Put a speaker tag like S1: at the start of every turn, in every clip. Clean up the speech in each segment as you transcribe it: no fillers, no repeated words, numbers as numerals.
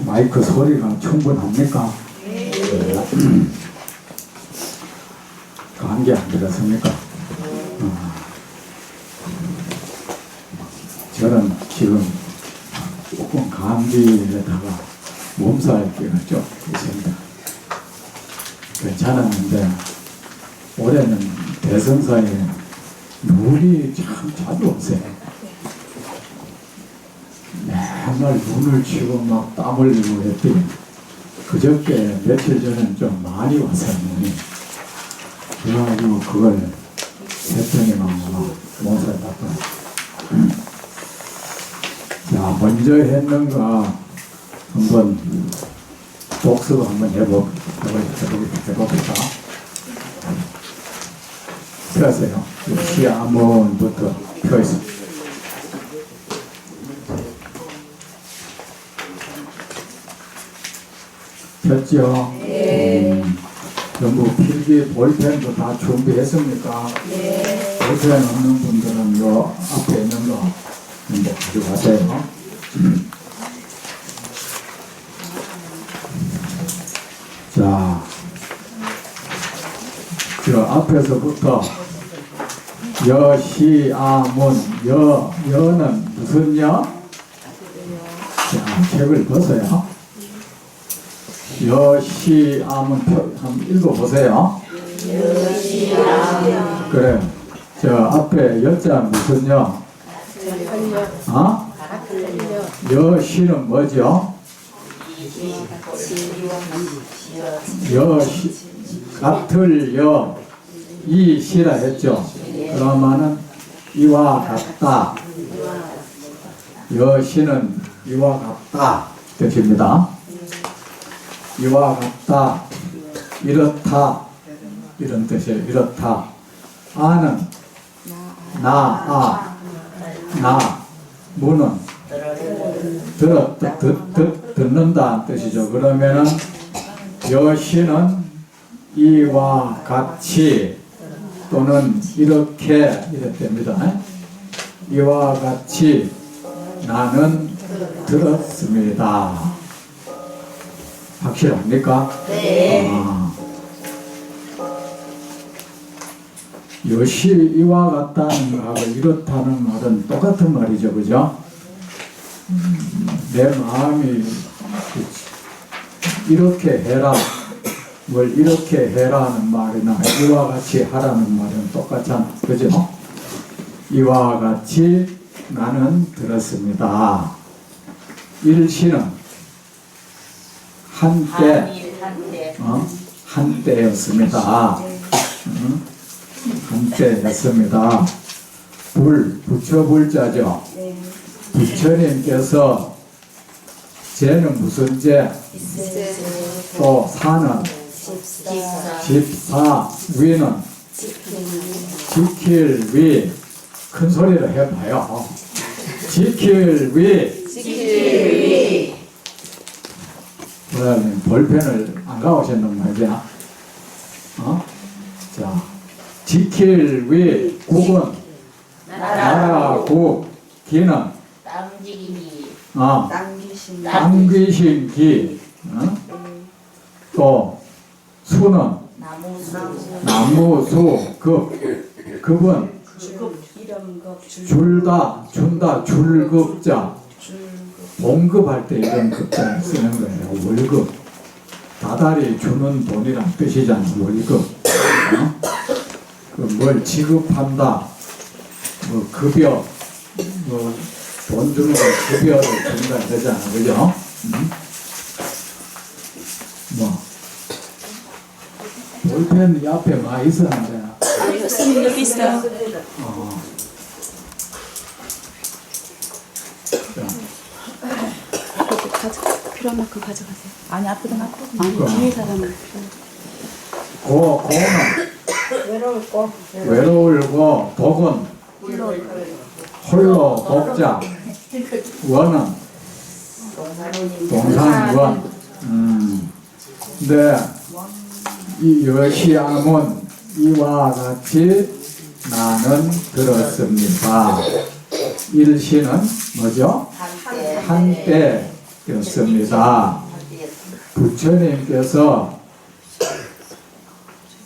S1: 마이크 소리가 충분합니까? 네. 감기 안 들었습니까? 저는 지금 조금 감기에다가 몸살기가 좀 있습니다. 괜찮았는데 올해는 대선사에 눈이 참 자주 오세요. 맨날 눈을 치고 막 땀 흘리고 했더니 그저께 며칠 전엔 좀 많이 왔어요, 눈이. 그래가지고 그걸 했더니 막 몸살 났더니. 자, 먼저 했는가 한번 독서 한번 해볼까? 펴세요. 시아몬부터 펴있습니다. 폈죠? 네. 전부 필기 볼펜도 다 준비했습니까? 네. 볼펜 없는 분들은 요 앞에 있는 거 이제 가져가세요. 자, 저 앞에서부터 여시아문 여는 무슨 여? 자, 책을 보세요. 여시아문 한번 읽어보세요. 여시아문. 그래. 저 앞에 여자 무슨 여? 여시는 뭐죠? 여시 같을 여 이시라 했죠. 그러면은 이와 같다. 여시는 이와 같다 뜻입니다. 이와 같다, 이렇다, 이런 뜻이에요. 이렇다. 아는 나, 무는 듣는다 뜻이죠. 그러면은 여시는 이와 같이 또는 이렇게 이랬답니다. 이와 같이 나는 들었습니다. 확실합니까? 네. 여시 이와 같다는 말하고 이렇다는 말은 똑같은 말이죠, 그죠? 내 마음이 이렇게 해라, 뭘 이렇게 해라는 말이나 이와 같이 하라는 말은 똑같잖아, 그죠? 이와 같이 나는 들었습니다. 일시는 한때였습니다. 한때였습니다. 부처불자죠. 부처님께서 제는 무슨 제? 또 사는 집사 위는 지킬 위. 큰 소리로 해봐요. 지킬 위. 볼펜을 안 가오셨는 말이야. 자, 지킬 위 국은 나라국, 기는 남귀신 기, 또 수는 나무수, 급은 준다, 줄급자. 봉급할 때 이런 급자를 쓰는 거예요. 월급. 다달이 주는 돈이란 뜻이잖아. 월급. 뭘 지급한다. 뭐 급여. 뭐 돈 주는 거 급여를 준다 되잖아. 그죠? 뭐 볼펜 이 앞에 많이 있었는데.
S2: 스님 여기 있어요. 필요한 만큼 가져가세요. 아니 앞에도 놨거든요. 아니 뒤에 사람은
S1: 고는 외로울고 복은 홀로 복자 원은 동산원. 근데 이 여시아문 이와 같이 나는 들었습니다. 일시는 뭐죠? 한때였습니다. 부처님께서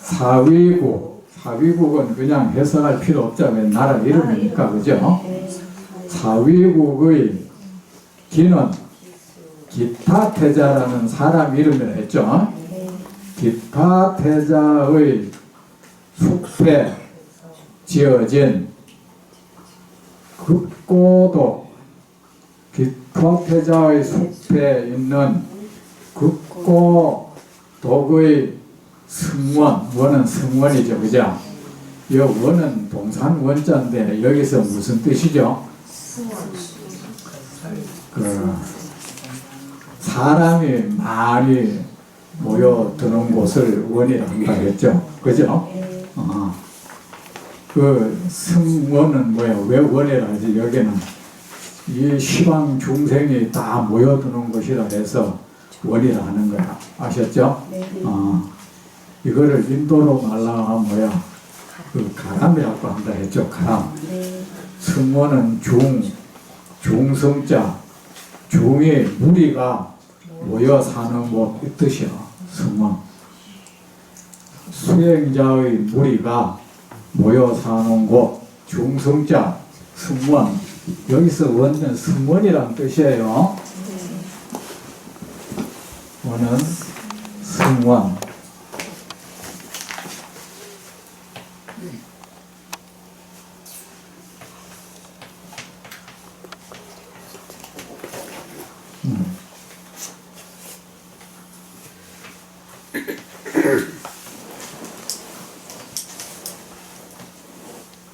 S1: 사위국은 그냥 해석할 필요 없자면 나라 이름이니까, 그죠? 사위국의 기는 기타태자라는 사람 이름이라 했죠. 기타태자의 숙패 지어진 급고도, 기타태자의 숙패에 있는 급고독의 승원, 원은 승원이죠, 그죠? 이 원은 동산 원자인데 여기서 무슨 뜻이죠? 사람이 많이 모여드는 곳을 원이라 한다 했죠, 그죠? 그 승원은 뭐예요? 왜 원이라 하지? 여기는 이 시방 중생이 다 모여드는 곳이라 해서 원이라 하는 거야. 아셨죠? 이거를 인도로 말하면 뭐야? 그 가람이라고 한다 했죠. 가람. 승원은 중성자, 중이 무리가 모여 사는 곳 이 뜻이야. 승원. 수행자의 무리가 모여 사는 곳, 중성자, 승원. 여기서 원은 승원이란 뜻이에요. 원은 승원.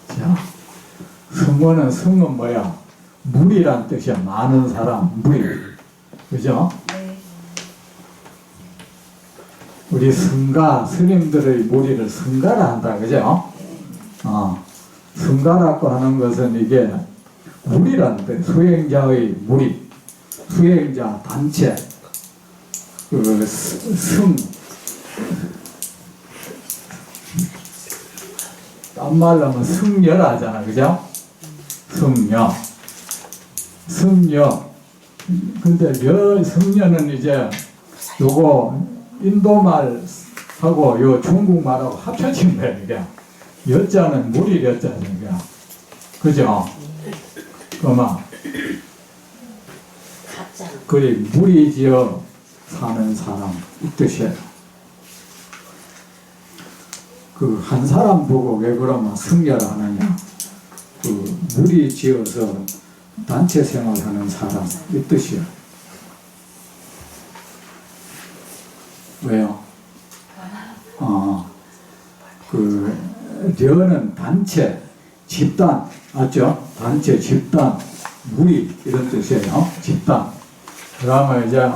S1: 자, 승원은 승은 뭐야? 무리란 뜻이야. 많은 사람, 무리. 그죠? 우리 승가, 스님들의 무리를 승가라 한다. 그죠? 승가라고 하는 것은 이게 무리란 뜻. 수행자의 무리. 수행자 단체. 딴 말로 하면 승려라 하잖아. 그죠? 승려. 근데 승려는 이제 요거 인도말하고 요 중국말하고 합쳐진 거야, 이게. 여자는 무리 여자니까. 그죠? 그리 무리 지어 사는 사람, 이 뜻이에요. 그 한 사람 보고 왜 그러면 승려를 하느냐. 그 무리 지어서 단체 생활하는 사람, 이 뜻이에요. 왜요? 려는 단체, 집단, 맞죠? 단체, 집단, 무리, 이런 뜻이에요. 집단. 그러면 이제,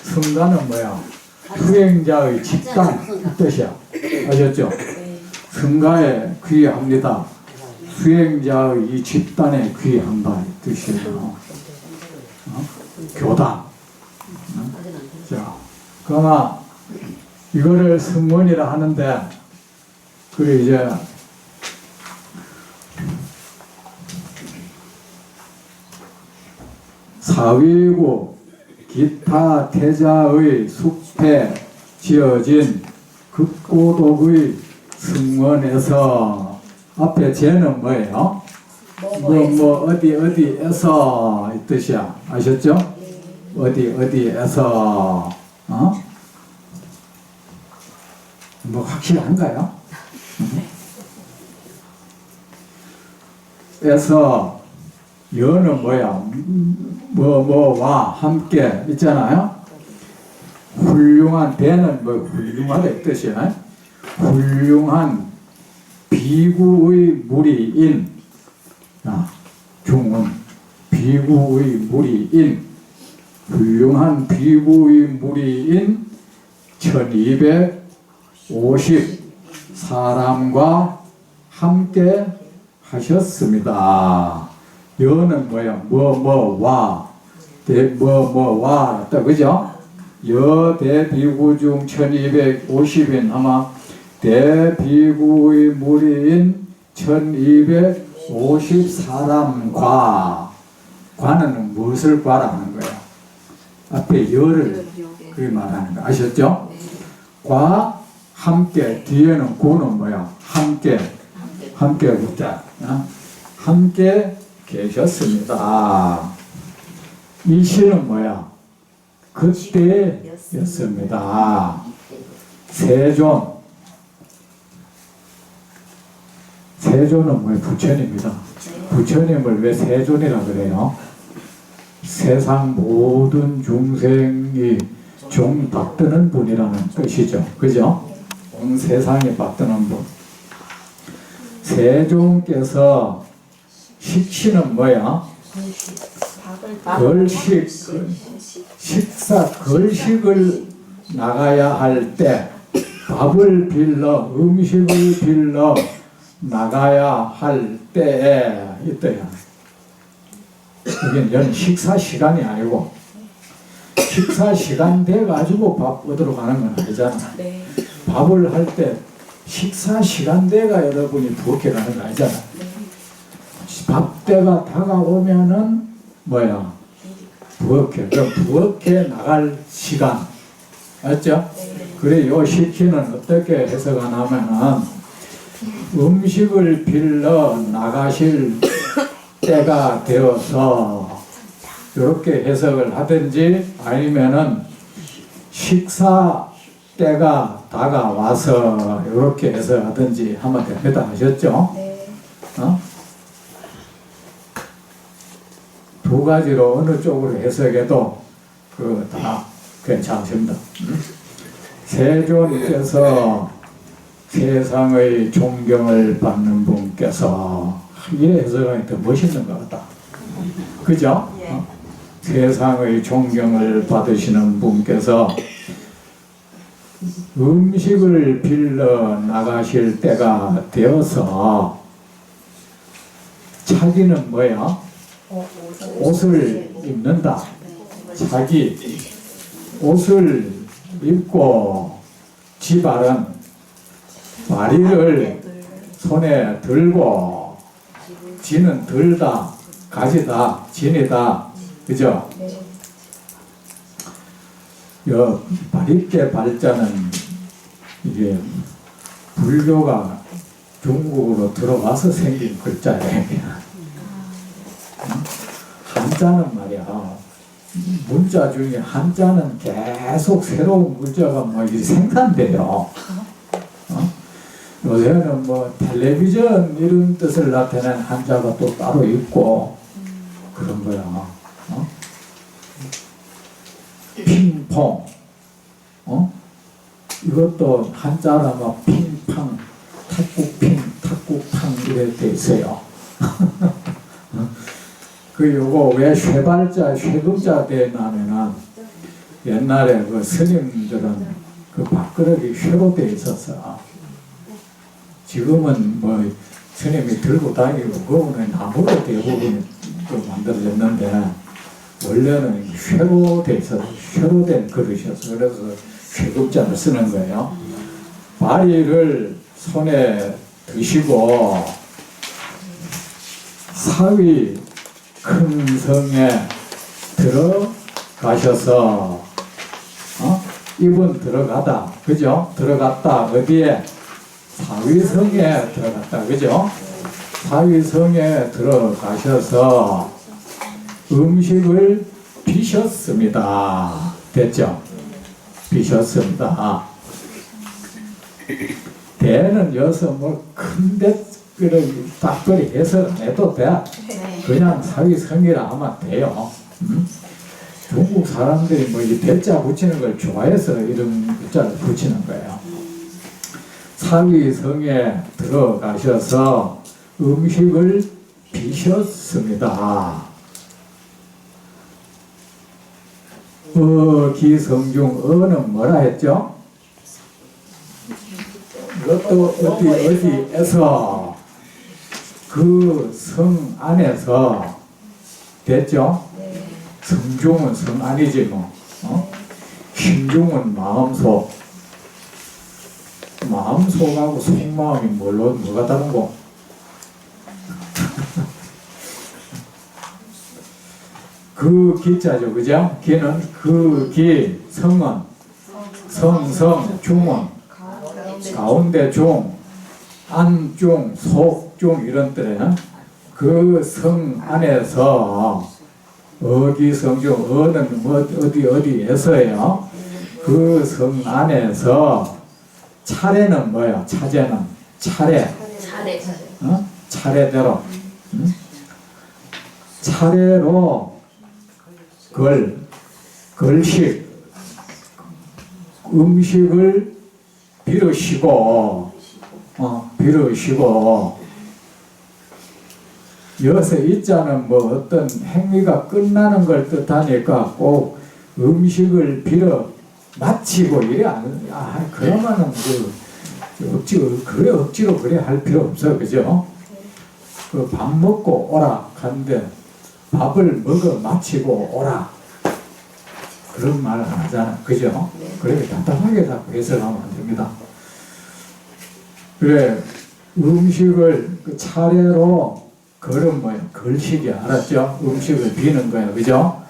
S1: 승가는 뭐야? 수행자의 집단, 이 뜻이야. 아셨죠? 승가에 귀합니다. 수행자의 이 집단에 귀한다, 이 뜻이에요. 교단. 자, 그러나 이거를 승원이라 하는데, 그래 이제 사위고 기타 태자의 숙패 지어진 극고독의 승원에서 앞에 제는 뭐예요? 어디에서 이 뜻이야. 아셨죠? 어디에서 뭐 확실한가요? 에서 여는 뭐야? 뭐와 함께 있잖아요. 훌륭한 대는 뭐 훌륭하다 뜻이야. 훌륭한 비구의 무리인. 중은 비구의 무리인. 훌륭한 비구의 무리인 1250 사람과 함께 하셨습니다. 여는 뭐야? 뭐와 그죠? 여 대비구 중 1250인 아마 대비구의 무리인 1254람 과는 무엇을 과라는 거예요? 앞에 열을 그게 말하는 거 아셨죠? 과 함께 뒤에는 고는 뭐야? 함께 붙자. 함께 계셨습니다. 이 시는 뭐야? 그때였습니다. 세존은 뭐예요? 부처님입니다. 부처님을 왜 세존이라 그래요? 세상 모든 중생이 종 받드는 분이라는 뜻이죠. 그죠? 온 세상에 받드는 분. 세종께서 식시는 뭐야? 걸식, 식사, 걸식을 나가야 할 때 밥을 빌러, 음식을 빌러 나가야 할 때에 이때야. 이게 식사 시간이 아니고 식사 시간 돼 가지고 밥 얻으러 가는 건 아니잖아.
S2: 네.
S1: 밥을 할 때 식사 시간 돼가 여러분이 부엌에 가는 거 아니잖아. 밥 때가 다가오면은 뭐야? 부엌에. 그럼 부엌에 나갈 시간. 맞죠? 그래 요 시키는 어떻게 해석하냐면은 음식을 빌러 나가실 때가 되어서 이렇게 해석을 하든지 아니면은 식사 때가 다가와서 이렇게 해석하든지 하면 됩니다. 아셨죠?
S2: 네.
S1: 두 가지로 어느 쪽으로 해석해도 그 다 괜찮습니다. 세존께서 세상의 존경을 받는 분께서 이래 해석하니 더 멋있는 것 같다. 그죠? 세상의 존경을 받으시는 분께서 음식을 빌러 나가실 때가 되어서 자기는 뭐야? 옷을 입는다. 자기 옷을 입고 지발은 마리를 손에 들고 지는 들다, 가지다, 지니다. 그죠? 요 바리깨 발자는 이게 불교가 중국으로 들어와서 생긴 글자예요. 한자는 말이야. 문자 중에 한자는 계속 새로운 문자가 뭐 생산돼요. 요새는 뭐 텔레비전 이런 뜻을 나타낸 한자가 또 따로 있고 그런 거야. 핑퐁. 이것도 한자라면 핑팡, 탁구핑, 탁구팡 이렇게 돼 있어요. 그 요거 왜 쇠발자, 쇠금자 되냐면은 옛날에 그 스님들은 그 밥그릇이 쇠로 돼 있었어. 지금은 뭐 스님이 들고 다니고 그거는 나무로 대부분 만들어졌는데 원래는 쇠로 돼 있어서 쇠로 된 그릇이었어. 그래서 쇠금자를 쓰는 거예요. 바리를 손에 드시고 사위 큰 성에 들어가셔서 이분 들어가다 그죠? 들어갔다 어디에? 사위성에 들어갔다 그죠? 사위성에 들어가셔서 음식을 비셨습니다. 됐죠? 비셨습니다. 대는 여기서 뭐 큰데 딱거리 해석 안 해도 돼. 그냥 사위성이라 하면 돼요. 중국 사람들이 뭐 이 대자 붙이는 걸 좋아해서 이런 글자를 붙이는 거예요. 사위성에 들어가셔서 음식을 비셨습니다. 기성중 어는 뭐라 했죠? 이것도 어디에서 그 성 안에서 됐죠? 성중은 성 안이지 뭐. 심중은 마음속. 마음속하고 속마음이 뭐가 다른 거? 그 기자죠, 그죠? 기는 그 기, 성은 성성, 중은 가운데 중, 안중, 속중 이런 때는 그 성 안에서 어기성중 어는 뭐 어디에서예요? 그 성 안에서 차례는 뭐야? 차제는 차례. 차례대로. 차례로 걸식 음식을 비르시고 여기서 이자는 뭐 어떤 행위가 끝나는 걸 뜻하니까 꼭 음식을 빌어 마치고 이래 그러면은 억지로 그래 할 필요 없어, 그죠? 그 밥 먹고 오라 하는데 밥을 먹어 마치고 오라 그런 말을 안 하잖아, 그죠? 그렇게 답답하게 자꾸 해석하면 안 됩니다. 그래 음식을 그 차례로 걸은 뭐예요? 걸식이야, 알았죠? 음식을 비는 거예요, 그죠?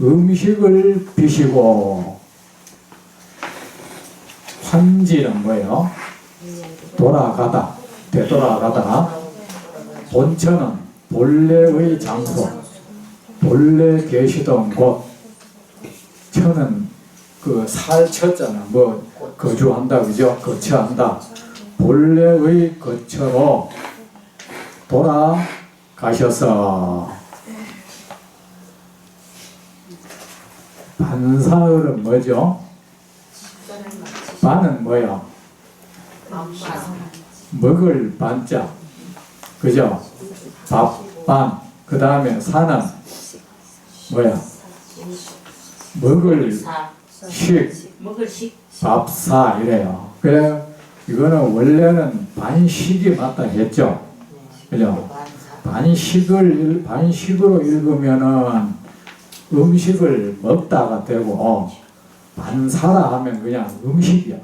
S1: 음식을 비시고 환지는 뭐예요? 돌아가다, 되돌아가다. 본처는 본래의 장소, 본래 계시던 곳. 처는 그 살처잖아, 뭐 거주한다, 그죠? 거처한다. 본래의 거처로 돌아가셔서 반사을은 뭐죠? 반은 뭐야? 먹을 반자, 그죠? 밥반. 그 다음에 사는 뭐야? 먹을 식, 밥사 이래요. 그래 이거는 원래는 반식이 맞다 했죠, 그죠? 반식으로 읽으면은 음식을 먹다가 되고 반사라 하면 그냥 음식이야.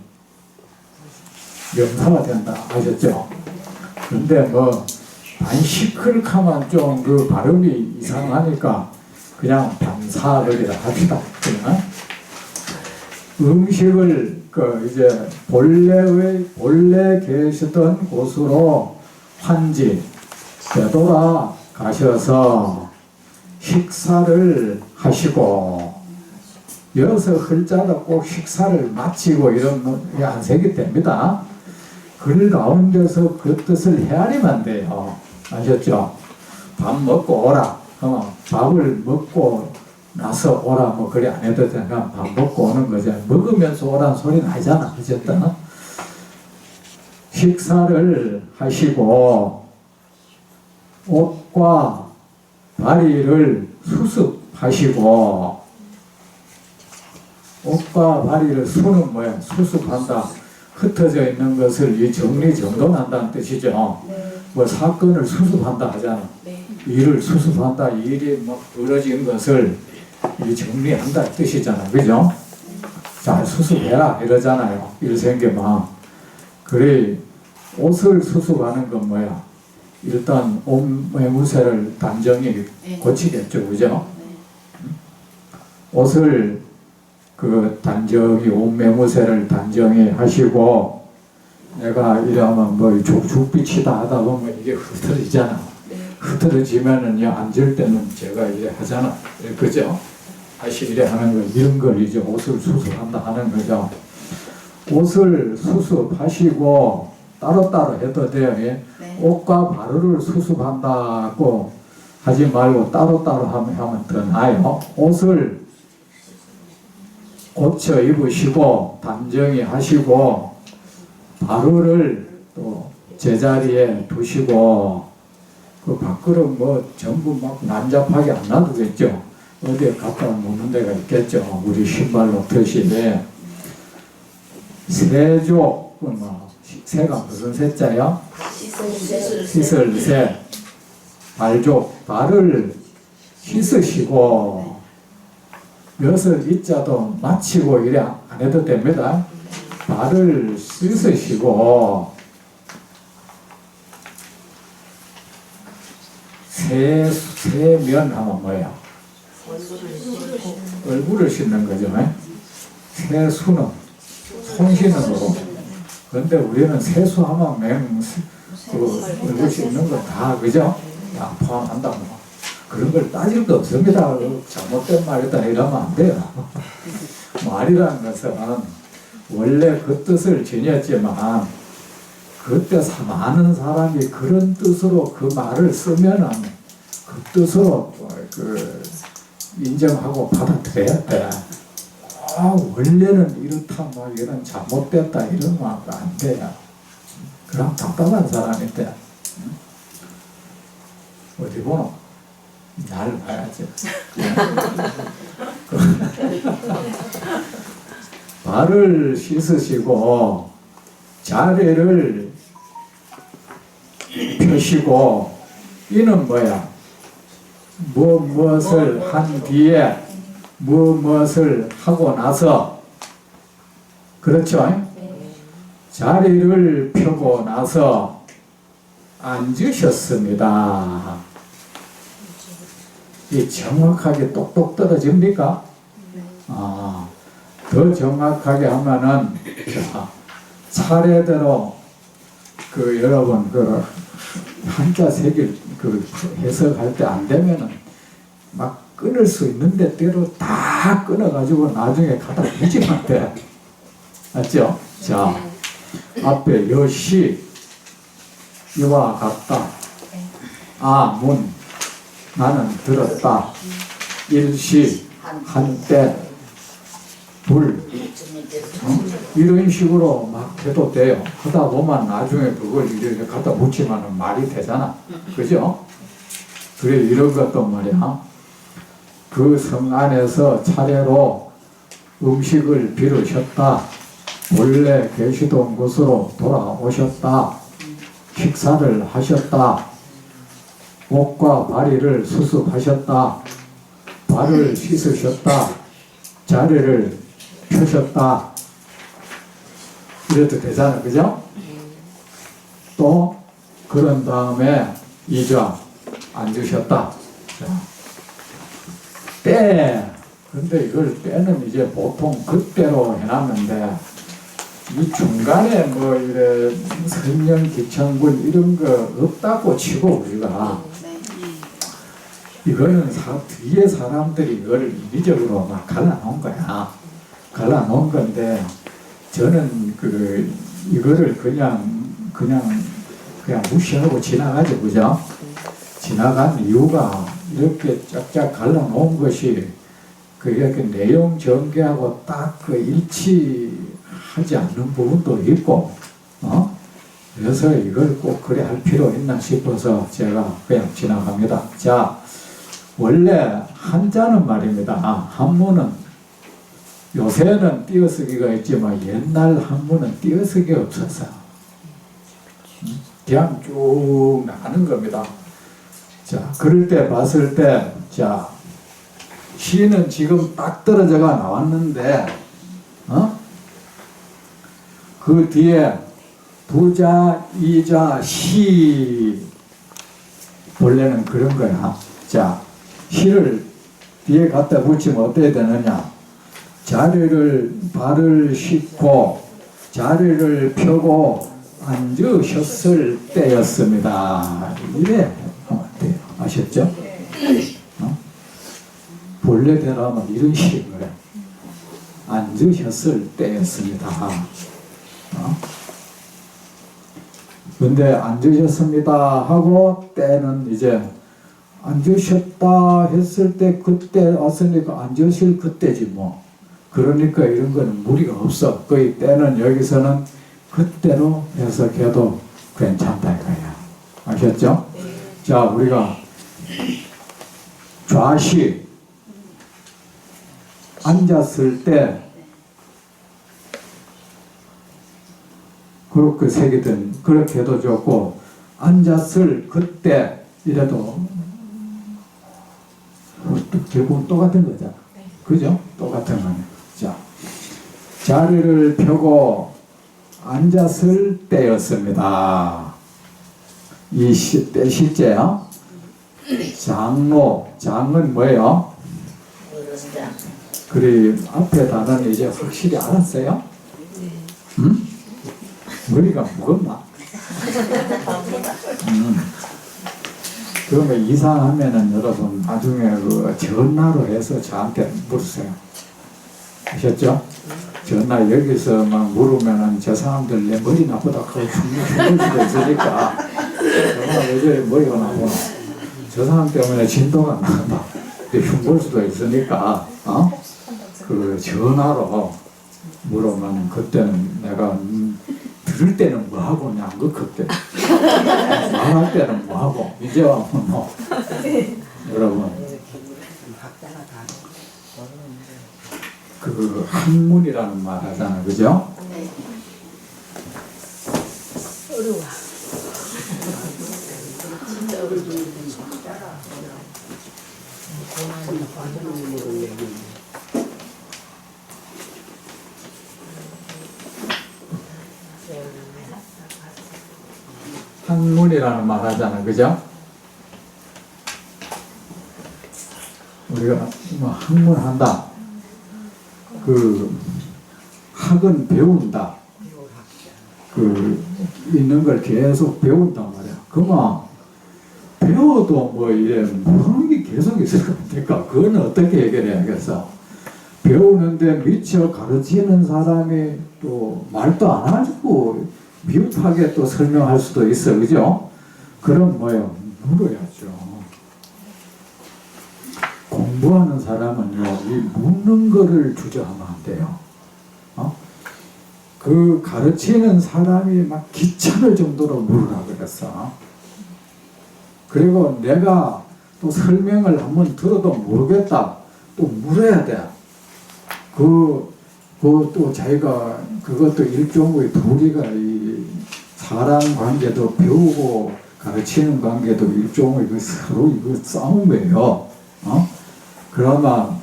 S1: 명사가 된다, 아셨죠? 근데 뭐 반시클하면 좀 그 발음이 이상하니까 그냥 반사를 합시다. 그러나 음식을 그 이제 본래 계시던 곳으로 환지 되돌아 가셔서 식사를 하시고, 여기서 흘자도 꼭 식사를 마치고 이런 게 안 새기 됩니다. 글 가운데서 그 뜻을 헤아리면 돼요. 아셨죠? 밥 먹고 오라. 밥을 먹고 나서 오라. 뭐 그래 안 해도 되니까 밥 먹고 오는 거죠. 먹으면서 오라는 소리는 아니잖아. 아셨죠? 식사를 하시고 옷과 바리를 수습하시고, 옷과 바리를 수는 뭐야? 수습한다. 흩어져 있는 것을 정리정돈한다는 뜻이죠. 뭐 사건을 수습한다 하잖아. 일을 수습한다. 일이 막 벌어진 것을 정리한다 뜻이잖아, 그죠? 잘 수습해라 이러잖아요. 일 생겨봐. 그래 옷을 수습하는 건 뭐야? 일단 옷 매무새를 단정히 고치겠죠, 그죠? 옷을 그 단정히 옷 매무새를 단정히 하시고, 내가 이러면 뭐 죽비치다 하다 보면 이게 흐트러지잖아. 흐트러지면은 앉을 때는 제가 이래 하잖아, 그죠? 다시 이래 하는 거, 이런 걸 이제 옷을 수습한다 하는 거죠. 옷을 수습하시고 따로따로 해도 돼요. 예? 옷과 바로를 수습한다고 하지 말고 따로따로 하면 더 나아요. 옷을 고쳐 입으시고 단정히 하시고 바로를 또 제자리에 두시고, 그 밖으로 뭐 전부 막 난잡하게 안 놔두겠죠. 어디에 갖다 놓는 데가 있겠죠. 우리 신발로 드시네. 세족은 뭐 새가 무슨 새자야? 씻을 새. 발족, 발을 씻으시고, 엿을 이자도 마치고 이래 안 해도 됩니다. 발을 씻으시고, 세면 하면 뭐야? 얼굴을 씻는 거죠. 세수는 손 씻는 거고. 그런데 우리는 세수하면 얼굴 씻는 거 다 그죠? 다 포함한다고. 그런 걸 따질 거 없습니다. 잘못된 말이다 이러면 안 돼요. 말이라는 것은 원래 그 뜻을 지녔지만 그때 많은 사람이 그런 뜻으로 그 말을 쓰면은 그 뜻으로 인정하고 받아들여야 돼. 원래는 이렇다 막 이런 잘못됐다 이런 말도 안 돼요. 그럼 답답한 사람인데 어디 보노? 날 봐야지. 발을 씻으시고 자리를 펴시고 이는 뭐야? 무엇을 한 뒤에 무엇을 하고 나서 그렇죠? 자리를 펴고 나서 앉으셨습니다. 이 정확하게 똑똑 떨어집니까? 더 정확하게 하면은 차례대로 여러분 한자 색일 해석할 때 안 되면은 막 끊을 수 있는데 때로 다 끊어가지고 나중에 갖다 붙이면 돼. 맞죠? 자, 앞에 여시 이와 같다. 문 나는 들었다. 일시 한때 불 이런 식으로 막 해도 돼요. 하다 보면 나중에 그걸 이렇게 갖다 붙이면 말이 되잖아. 그죠? 그래 이런 것도 말이야. 그 성 안에서 차례로 음식을 비르셨다. 원래 계시던 곳으로 돌아오셨다. 식사를 하셨다. 옷과 바리를 수습하셨다. 발을 씻으셨다. 자리를 펴셨다. 이래도 되잖아. 그죠? 또 그런 다음에 이자 앉으셨다. 때. 근데 이걸 때는 이제 보통 그때로 해놨는데 이 중간에 이래 설령 기창군 이런 거 없다고 치고 우리가 이거는 뒤에 사람들이 이걸 인위적으로 막 갈라놓은 거야. 갈라놓은 건데 저는 이거를 그냥 무시하고 지나가죠. 그죠? 지나간 이유가 이렇게 쫙쫙 갈라놓은 것이 이렇게 내용 전개하고 딱 일치하지 않는 부분도 있고, 그래서 이걸 꼭 그래 할 필요 있나 싶어서 제가 그냥 지나갑니다. 자, 원래 한자는 말입니다. 한문은 요새는 띄어쓰기가 있지만 옛날 한문은 띄어쓰기 없었어요. 그냥 쭉 나가는 겁니다. 자, 그럴 때 봤을 때, 자, 시는 지금 딱 떨어져가 나왔는데, 그 뒤에 부자, 이자, 시, 원래는 그런 거야. 자, 시를 뒤에 갖다 붙이면 어떻게 되느냐? 발을 씻고 자리를 펴고 앉으셨을 때였습니다. 이래 하면 돼요. 아셨죠? 본래대로 하면 이런 식으로 앉으셨을 때였습니다. 근데 앉으셨습니다 하고 때는 이제 앉으셨다 했을 때 그때 왔으니까 앉으실 그때지 뭐. 그러니까 이런 거는 무리가 없어. 거의 때는 여기서는 그때로 해석해도 괜찮다 이거야. 아셨죠? 자, 우리가 좌시 앉았을 때 그렇게 새기든 그렇게 해도 좋고 앉았을 그때 이래도 결국은 똑같은 거잖아. 그죠? 똑같은 거네. 자, 자리를 펴고 앉았을 때였습니다. 이 때 실제요. 장로, 장은 뭐예요? 그래 앞에 단어는 이제 확실히 알았어요? 응? 머리가 무겁나? 그러면 이상하면은 여러분 나중에 그 전화로 해서 저한테 물으세요. 아셨죠? 전화 여기서 막 물으면은 저 사람들 내 머리 나쁘다 하고 흉볼 수도 있으니까 전화 왜 저래 머리가 나구나. 저 사람 때문에 진도가 나간다. 흉볼 수도 있으니까 그 전화로 물으면 그때는 내가 들을 때는 뭐 하고 그냥 그 그때 말할 때는 뭐 하고 이제 와서 뭐 여러분 그 학문이라는 말 하잖아, 그죠?
S2: 어려워. 진짜 어려워.
S1: 학문이라는 말 하잖아, 그죠? 우리가 뭐 학문 한다. 그 학은 배운다. 그 있는 걸 계속 배운단 말이야. 그만 배워도 뭐 이래 모르는 게 계속 있을 겁니까? 그거는 어떻게 해결해야겠어? 배우는데 미처 가르치는 사람이 또 말도 안 하고 미흡하게 또 설명할 수도 있어, 그죠? 그럼 뭐요? 물어야죠. 공부하는 사람은요, 이 묻는 거를 주저하면 안 돼요. 그 가르치는 사람이 막 귀찮을 정도로 물으라 그랬어. 그리고 내가 또 설명을 한번 들어도 모르겠다. 또 물어야 돼. 또 자기가 그것도 일종의 둘이가 이 사람 관계도 배우고 가르치는 관계도 일종의 그 서로 이거 싸움이에요. 그러나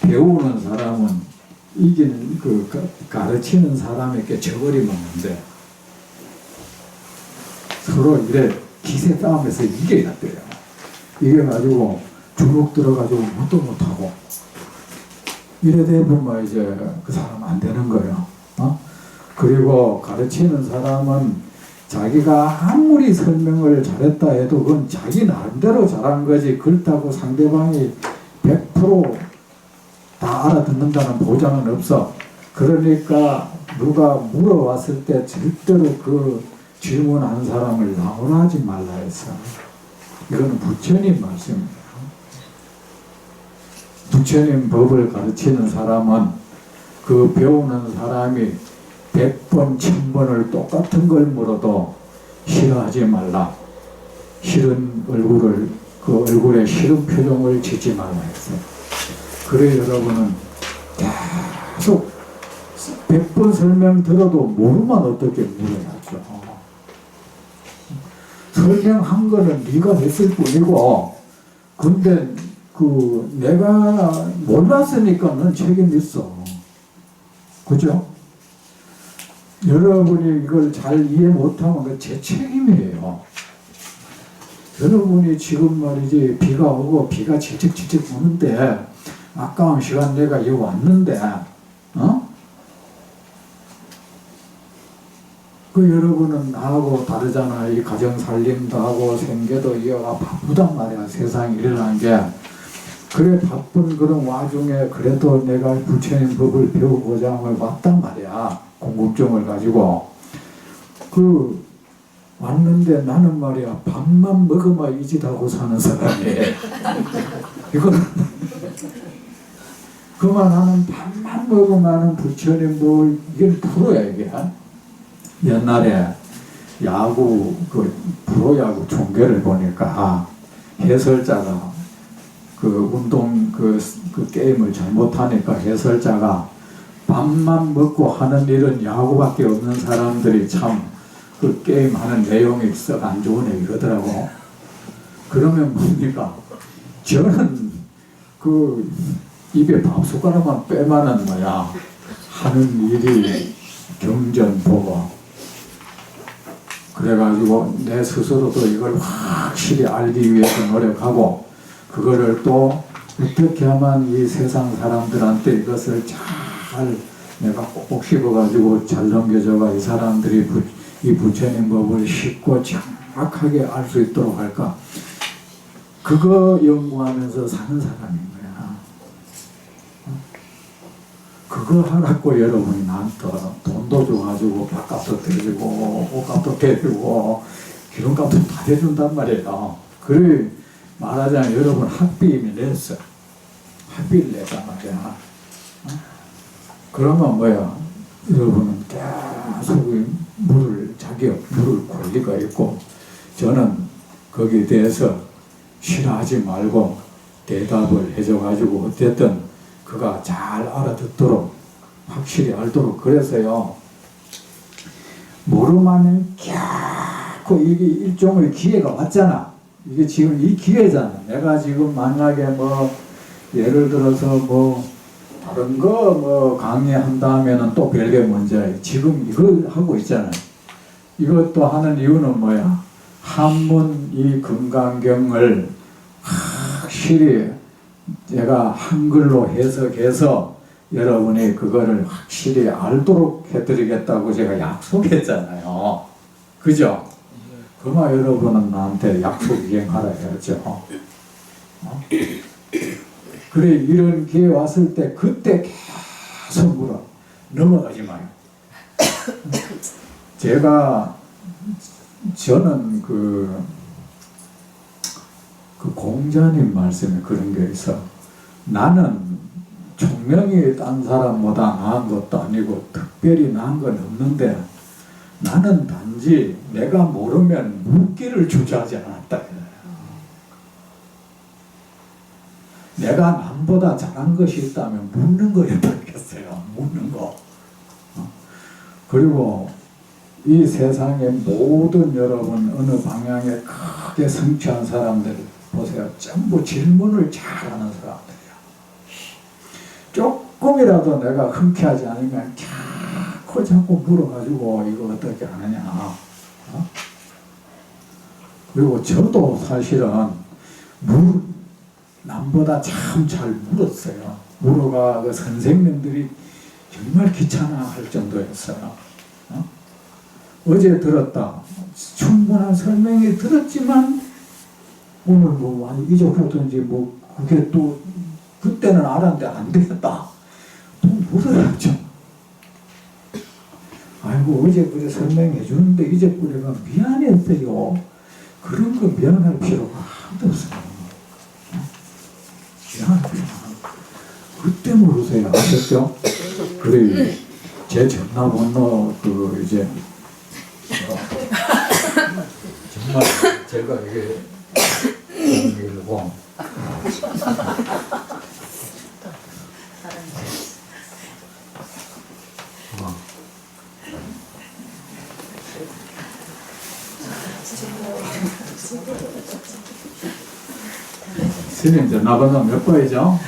S1: 배우는 사람은 이기는 그 가르치는 사람에게 져버리면 안 돼. 서로 이래 기세 싸움에서 이겨야 돼요. 이겨가지고 주눅 들어가지고 뭣도 못하고 이래 되면 이제 그 사람 안 되는 거예요. 그리고 가르치는 사람은 자기가 아무리 설명을 잘했다 해도 그건 자기 나름대로 잘한 거지 그렇다고 상대방이 100%다 알아듣는다는 보장은 없어. 그러니까 누가 물어왔을 때 절대로 그 질문한 사람을 나오라 하지 말라 했어. 이거는 부처님 말씀입니다. 부처님 법을 가르치는 사람은 그 배우는 사람이 100번, 1000번을 똑같은 걸 물어도 싫어하지 말라. 싫은 얼굴을, 그 얼굴에 싫은 표정을 짓지 말라 했어요. 그래 여러분은 계속 100번 설명 들어도 모르면 어떻게 물어야죠. 설명한 거는 네가 했을 뿐이고 근데 그 내가 몰랐으니까 넌 책임 있어. 그죠? 여러분이 이걸 잘 이해 못하면 그 제 책임이에요. 여러분이 지금 말이지 비가 오고 비가 질직질직 오는데 아까운 시간 내가 여기 왔는데 그 여러분은 나하고 다르잖아. 이 가정 살림도 하고 생계도 이어가 바쁘단 말이야. 세상에 일어난 게. 그래 바쁜 그런 와중에 그래도 내가 부처님 법을 배우고자 왔단 말이야. 궁금증을 가지고. 그 왔는데 나는 말이야 밥만 먹으면 이 짓 하고 사는 사람이에요. 이건 그만하는 밥만 먹으면 부처님 법 이게 프로야 이게. 옛날에 야구 그 프로야구 중계를 보니까 해설자가 그 운동 그 게임을 잘못하니까 해설자가 밥만 먹고 하는 일은 야구밖에 없는 사람들이 참 그 게임 하는 내용이 썩 안 좋으네 이러더라고. 그러면 뭡니까? 저는 그 입에 밥 숟가락만 빼면은 뭐야 하는 일이 경전 보고 그래가지고 내 스스로도 이걸 확실히 알기 위해서 노력하고 그거를 또 어떻게 하면 이 세상 사람들한테 이것을 잘 내가 꼭꼭 씹어가지고 잘 넘겨줘가 이 사람들이 이 부처님 법을 쉽고 정확하게 알 수 있도록 할까? 그거 연구하면서 사는 사람인 거야. 그거 하라고 여러분이 나한테 돈도 줘가지고 밥값도 대주고 옷값도 대주고 기름값도 다 해준단 말이에요. 그래 말하자면 여러분 학비임이 냈어. 학비를 냈단 말이야. 그러면 뭐야? 여러분은 계속 물을 권리가 있고 저는 거기에 대해서 싫어하지 말고 대답을 해줘가지고 어쨌든 그가 잘 알아듣도록 확실히 알도록 그래서요. 모르면 그 이게 일종의 기회가 왔잖아. 이게 지금 이 기회잖아. 내가 지금 만약에 뭐 예를 들어서 뭐 다른 거 뭐 강의한다면은 또 별게 문제야. 지금 이걸 하고 있잖아요. 이것도 하는 이유는 뭐야? 한문 이 금강경을 확실히 제가 한글로 해석해서 여러분이 그거를 확실히 알도록 해드리겠다고 제가 약속했잖아요. 그죠? 그러면 여러분은 나한테 약속 이행하라 해야죠. 그래 이런 기회 왔을 때 그때 계속 물어. 넘어가지 마요. 저는 그 공자님 말씀에 그런 게 있어. 나는 총명이 딴 사람보다 나은 것도 아니고 특별히 나은 건 없는데 나는 단지 내가 모르면 묻기를 주저하지 않았다. 내가 남보다 잘한 것이 있다면 묻는 거였다겠어요. 묻는 거. 그리고 이 세상의 모든 여러분 어느 방향에 크게 성취한 사람들 보세요. 전부 질문을 잘하는 사람들이야. 조금이라도 내가 흔쾌하지 않으면 자꾸 물어가지고 이거 어떻게 하느냐. 그리고 저도 사실은 남보다 참 잘 물었어요. 물어가 그 선생님들이 정말 귀찮아 할 정도였어요. 어제 들었다. 충분한 설명이 들었지만 오늘 뭐 많이 잊어버렸든지 뭐 그게 또 그때는 알았는데 안 되겠다. 또 물어야죠. 아이고 어제 그래 설명해 주는데 잊어버려가 미안했어요. 그런 거 미안할 필요가 하나도 없어요. 미안할 필요가 그때 물으세요. 아셨죠? 그래 제 전화번호 이제 정말 제가 이게 010 스님 전화번호 몇 번이죠?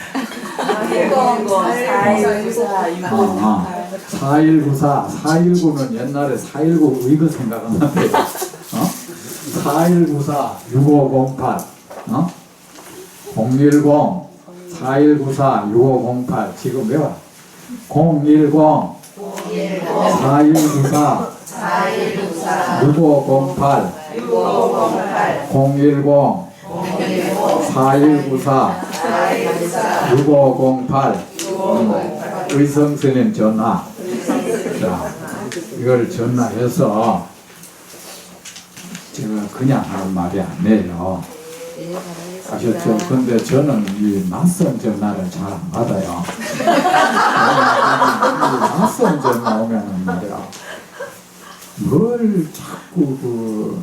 S1: 4194 4194는 옛날에 419 이거 생각 안 나요. 4194 6508 010 4194 6508 지금 외워 010 4194 6508 010 4194 6508 의성스님 전화. 자, 이걸 전화해서 제가 그냥 하는 말이 아니에요. 아셨죠? 근데 저는 이 낯선 전화를 잘 안 받아요. 낯선 전화 오면은 말이야. 뭘 자꾸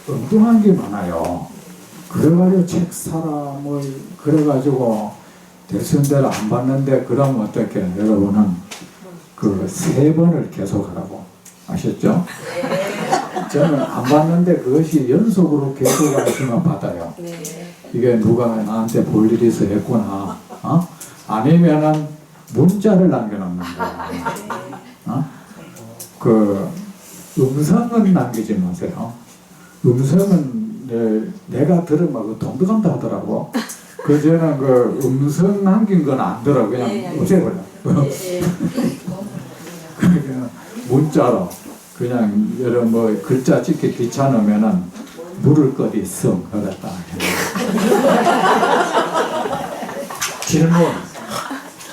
S1: 엉뚱한 게 많아요. 그래가지고 책 사라 뭐 그래가지고 대선대로 안 받는데 그러면 어떻게 여러분은 그 3번을 계속 하라고 아셨죠? 저는 안 받는데 그것이 연속으로 계속 하시면 받아요. 이게 누가 나한테 볼 일이 있어 했구나. 아니면은 문자를 남겨놓는 거예요. 그 음성은 남기지 마세요. 음성은 내가 들으면 그 동덕한다 하더라고. 그전에는 그 음성 남긴 건 안 들어. 그냥 없애버려. 그냥 문자로 그냥 여러 뭐 글자 찍기 귀찮으면은 물을 것 있음 그랬다.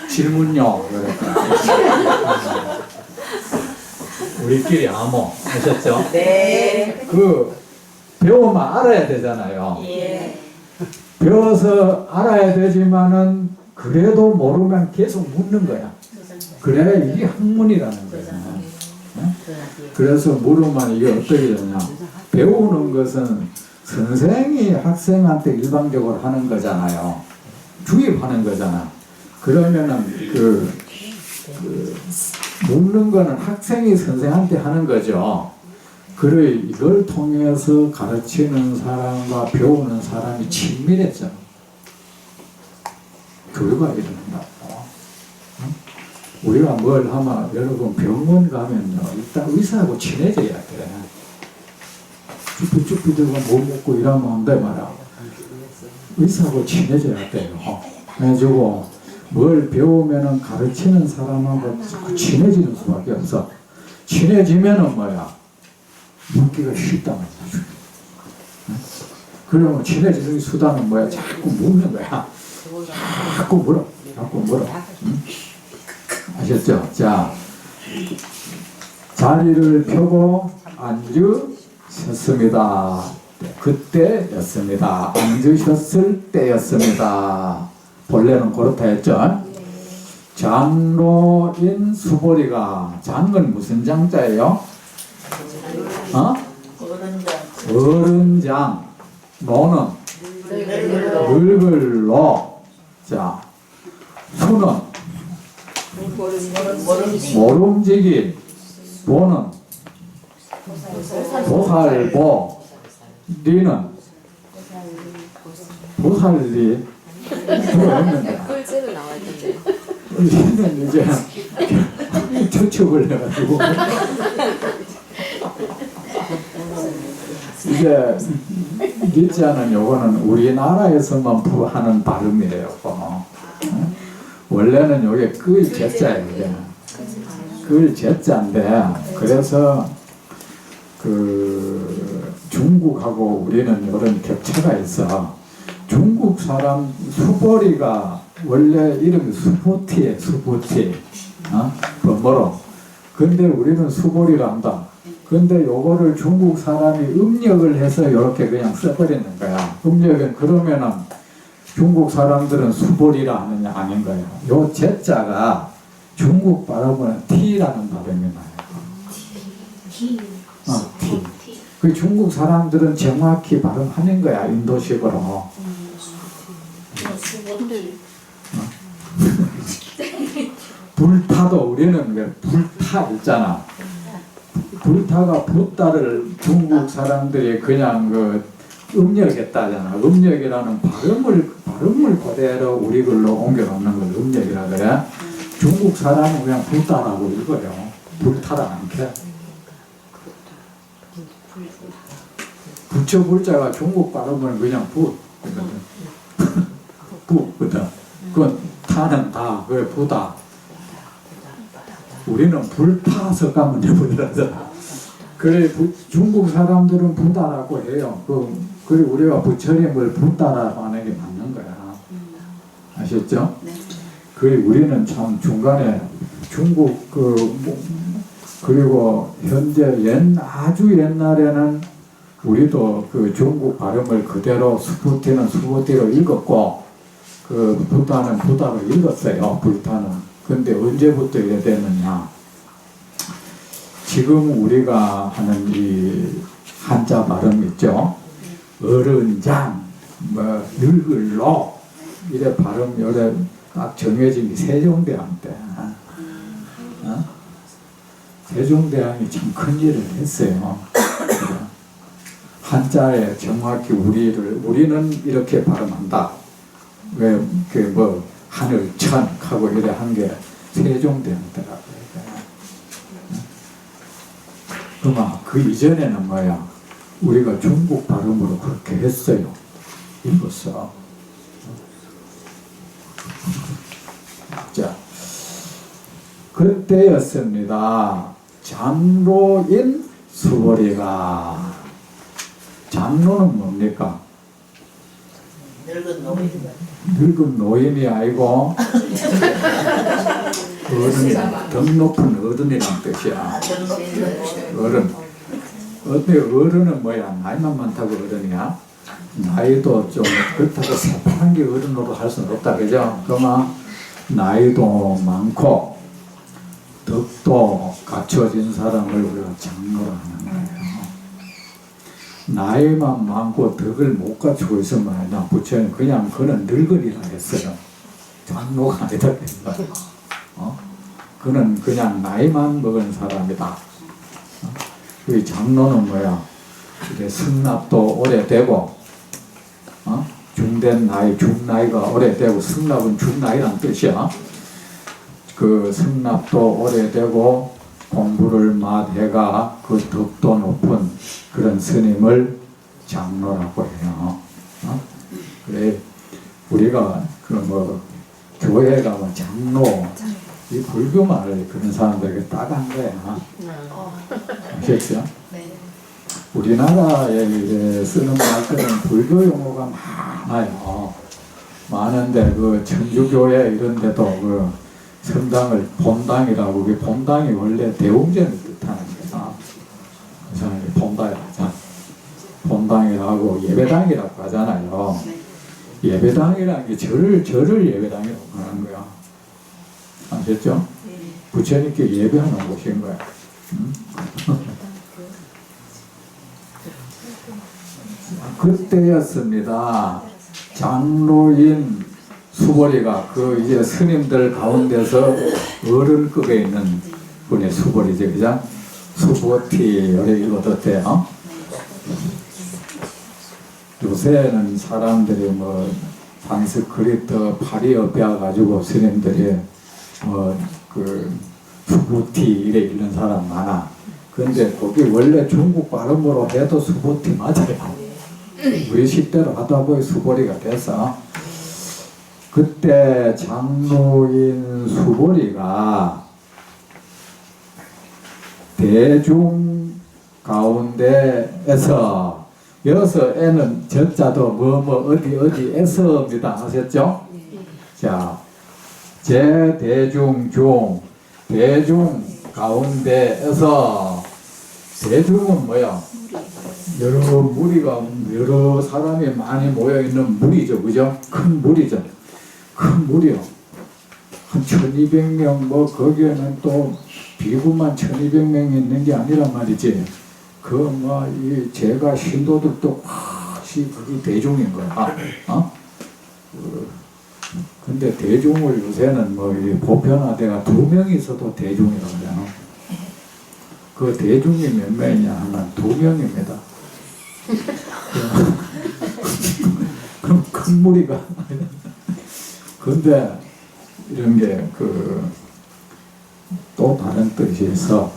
S1: 질문요 그랬다. 우리끼리 암호 아셨죠?
S3: 네.
S1: 그 배우면 알아야 되잖아요.
S3: 예.
S1: 배워서 알아야 되지만은 그래도 모르면 계속 묻는 거야. 그래야 이게 학문이라는 거야. 그래서 물으면 이게 어떻게 되냐. 배우는 것은 선생이 학생한테 일방적으로 하는 거잖아요. 주입하는 거잖아. 그러면은 묻는 거는 학생이 선생한테 하는 거죠. 그래 이걸 통해서 가르치는 사람과 배우는 사람이 친밀해져. 교류가 일어난다고. 우리가 뭘 하면 여러분 병원 가면요 일단 의사하고 친해져야 돼. 쭈삐쭈삐 들고 뭐 먹고 이러면 안 돼 말이야. 의사하고 친해져야 돼요. 그래가지고 뭘 배우면은 가르치는 사람하고 친해지는 수밖에 없어. 친해지면은 뭐야? 묻기가 쉽단 말이야. 그러면 친해지는 수단은 뭐야? 자꾸 묻는 거야. 자꾸 물어. 응? 아셨죠? 자, 자리를 펴고 앉으셨습니다. 그때였습니다. 앉으셨을 때였습니다. 본래는 그렇다 했죠? 장로인 수보리가, 장은 무슨 장자예요? 어른장. 노는 늙을로. 자, 수는 모름지기. 보는 보살보. 리는 보살리.
S3: 꿀제로 나와야 되는데.
S1: 리는 이제 초축을 해가지고 이제 리자는 요거는 우리나라에서만 하는 발음이에요. 원래는 요게 끌 제자예요. 끌 제자인데 그래서 그 중국하고 우리는 이런 격차가 있어. 중국 사람 수보리가 원래 이름이 수보티에 수보티. 뭐로? 근데 우리는 수보리라 한다. 근데 요거를 중국 사람이 음력을 해서 이렇게 그냥 써버리는 거야. 음력은 그러면은 중국 사람들은 수보리라 하느냐 아닌 거예요. 요 제자가 중국 발음은 T라는 발음이 나요. T. 그 중국 사람들은 정확히 발음하는 거야 인도식으로. 불타도 우리는 왜 불타 있잖아. 불타가 붓다를 중국 사람들이 그냥 그 음력했다잖아. 음력이라는 발음을 그대로 우리 글로 옮겨놓는 걸 음력이라 그래. 중국 사람은 그냥 불타라고 읽어요. 불타라 않게. 부처 불자가 중국 발음은 그냥 부거든. 그건 타는 다, 그게 부다. 우리는 불타서 가면 되버리잖아. 그래 중국 사람들은 부다라고 해요. 그래 우리가 부처님을 부다라고 하는 게 맞는 거야. 아셨죠?
S2: 네.
S1: 그래 우리는 참 중간에 중국 그리고 현재 아주 옛날에는 우리도 그 중국 발음을 그대로 수부티는 수부티로 읽었고 그 부다는 부다로 읽었어요. 불타는. 근데 언제부터 이래 됐느냐? 지금 우리가 하는 이 한자 발음 있죠? 어른장, 늙을로 이래 발음 요래 딱 정해진 게 세종대왕 때. 세종대왕이 참 큰 일을 했어요. 한자에 정확히 우리는 이렇게 발음한다. 왜 하늘 천 하고 이래 한 게 세종대왕더라고요. 그러면 그 이전에는 뭐야? 우리가 중국 발음으로 그렇게 했어요. 읽었어. 자, 그때였습니다. 장로인 수보리가. 장로는 뭡니까?
S3: 늙은 노인.
S1: 늙은 노인이 아니고 어른이, 등 높은 어른이란 뜻이야. 어른. 어때 어른은 뭐야? 나이만 많다고 어른이야? 나이도 좀 그렇다고 새파란 게 어른으로 할 수는 없다, 그죠? 그러면 나이도 많고 덕도 갖춰진 사람을 우리가 장로로 하는 거예요. 나이만 많고 덕을 못 갖추고 있으면 나 부처님 그냥 그는 늙은이라 했어요. 장로가 아니다 했다. 그는 그냥 나이만 먹은 사람이다. 이 장로는 뭐야? 이제 승납도 오래되고, 중된 나이, 중나이가 오래되고, 승납은 중나이란 뜻이야. 그 승납도 오래되고, 공부를 맛해가 그 덕도 높은 그런 스님을 장로라고 해요. 그래, 우리가 그 뭐, 교회 가면 장로, 이 불교 말을 그런 사람들에게 딱한 거야. 아셨죠?
S2: 네.
S1: 우리나라에 쓰는 말들은 불교 용어가 많아요. 많은데 그 천주교회 이런 데도 그 성당을 본당이라고, 그 본당이 원래 대웅전을 뜻하는 거야. 그 사람이 본당이라고 하잖아. 본당이라고 예배당이라고 하잖아요. 예배당이라는 게 절을 예배당이라고 하는 거야. 아셨죠? 부처님께 예배하는 곳인 거야. 그때였습니다. 장로인 수보리가 그 이제 스님들 가운데서 어른급에 있는 분의 수보리죠, 그죠? 수보티 오래 읽어뒀대요. 요새는 사람들이 뭐 산스크리트 파리어 배워가지고 스님들이 그 수보티 이래 읽는 사람 많아. 근데 거기 원래 중국 발음으로 해도 수보티 맞아요. 우리 시대로 하다 보니 수보리가 돼서, 그때 장로인 수보리가 대중 가운데에서, 여기서 애는 저자도 어디에서입니다. 아셨죠? 자, 대중 가운데에서, 대중은 뭐야? 여러 사람이 많이 모여있는 무리죠, 그죠? 큰 무리죠. 큰 무리요. 한 1200명, 뭐, 거기에는 또 비구만 1200명이 있는 게 아니란 말이지. 제가 신도들도 그게 대중인 거야. 근데 대중을 요새는 뭐, 보편화돼가 2명이 있어도 대중이라고 그러잖아. 그 대중이 몇 명이냐 하면 2명입니다. 그럼 큰 무리가. 근데 이런 게 또 다른 뜻이 있어.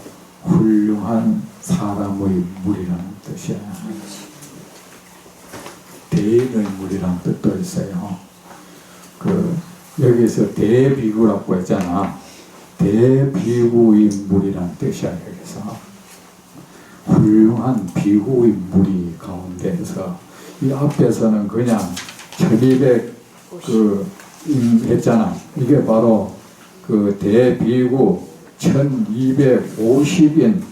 S1: 훌륭한 사람의 무리라는 뜻이야. 대인의 무리라는 뜻도 있어요. 여기서 대비구라고 했잖아. 대비구의 무리라는 뜻이야. 여기서 훌륭한 비구의 무리 가운데에서, 이 앞에서는 그냥 1200 했잖아. 이게 바로 그 대비구 1250인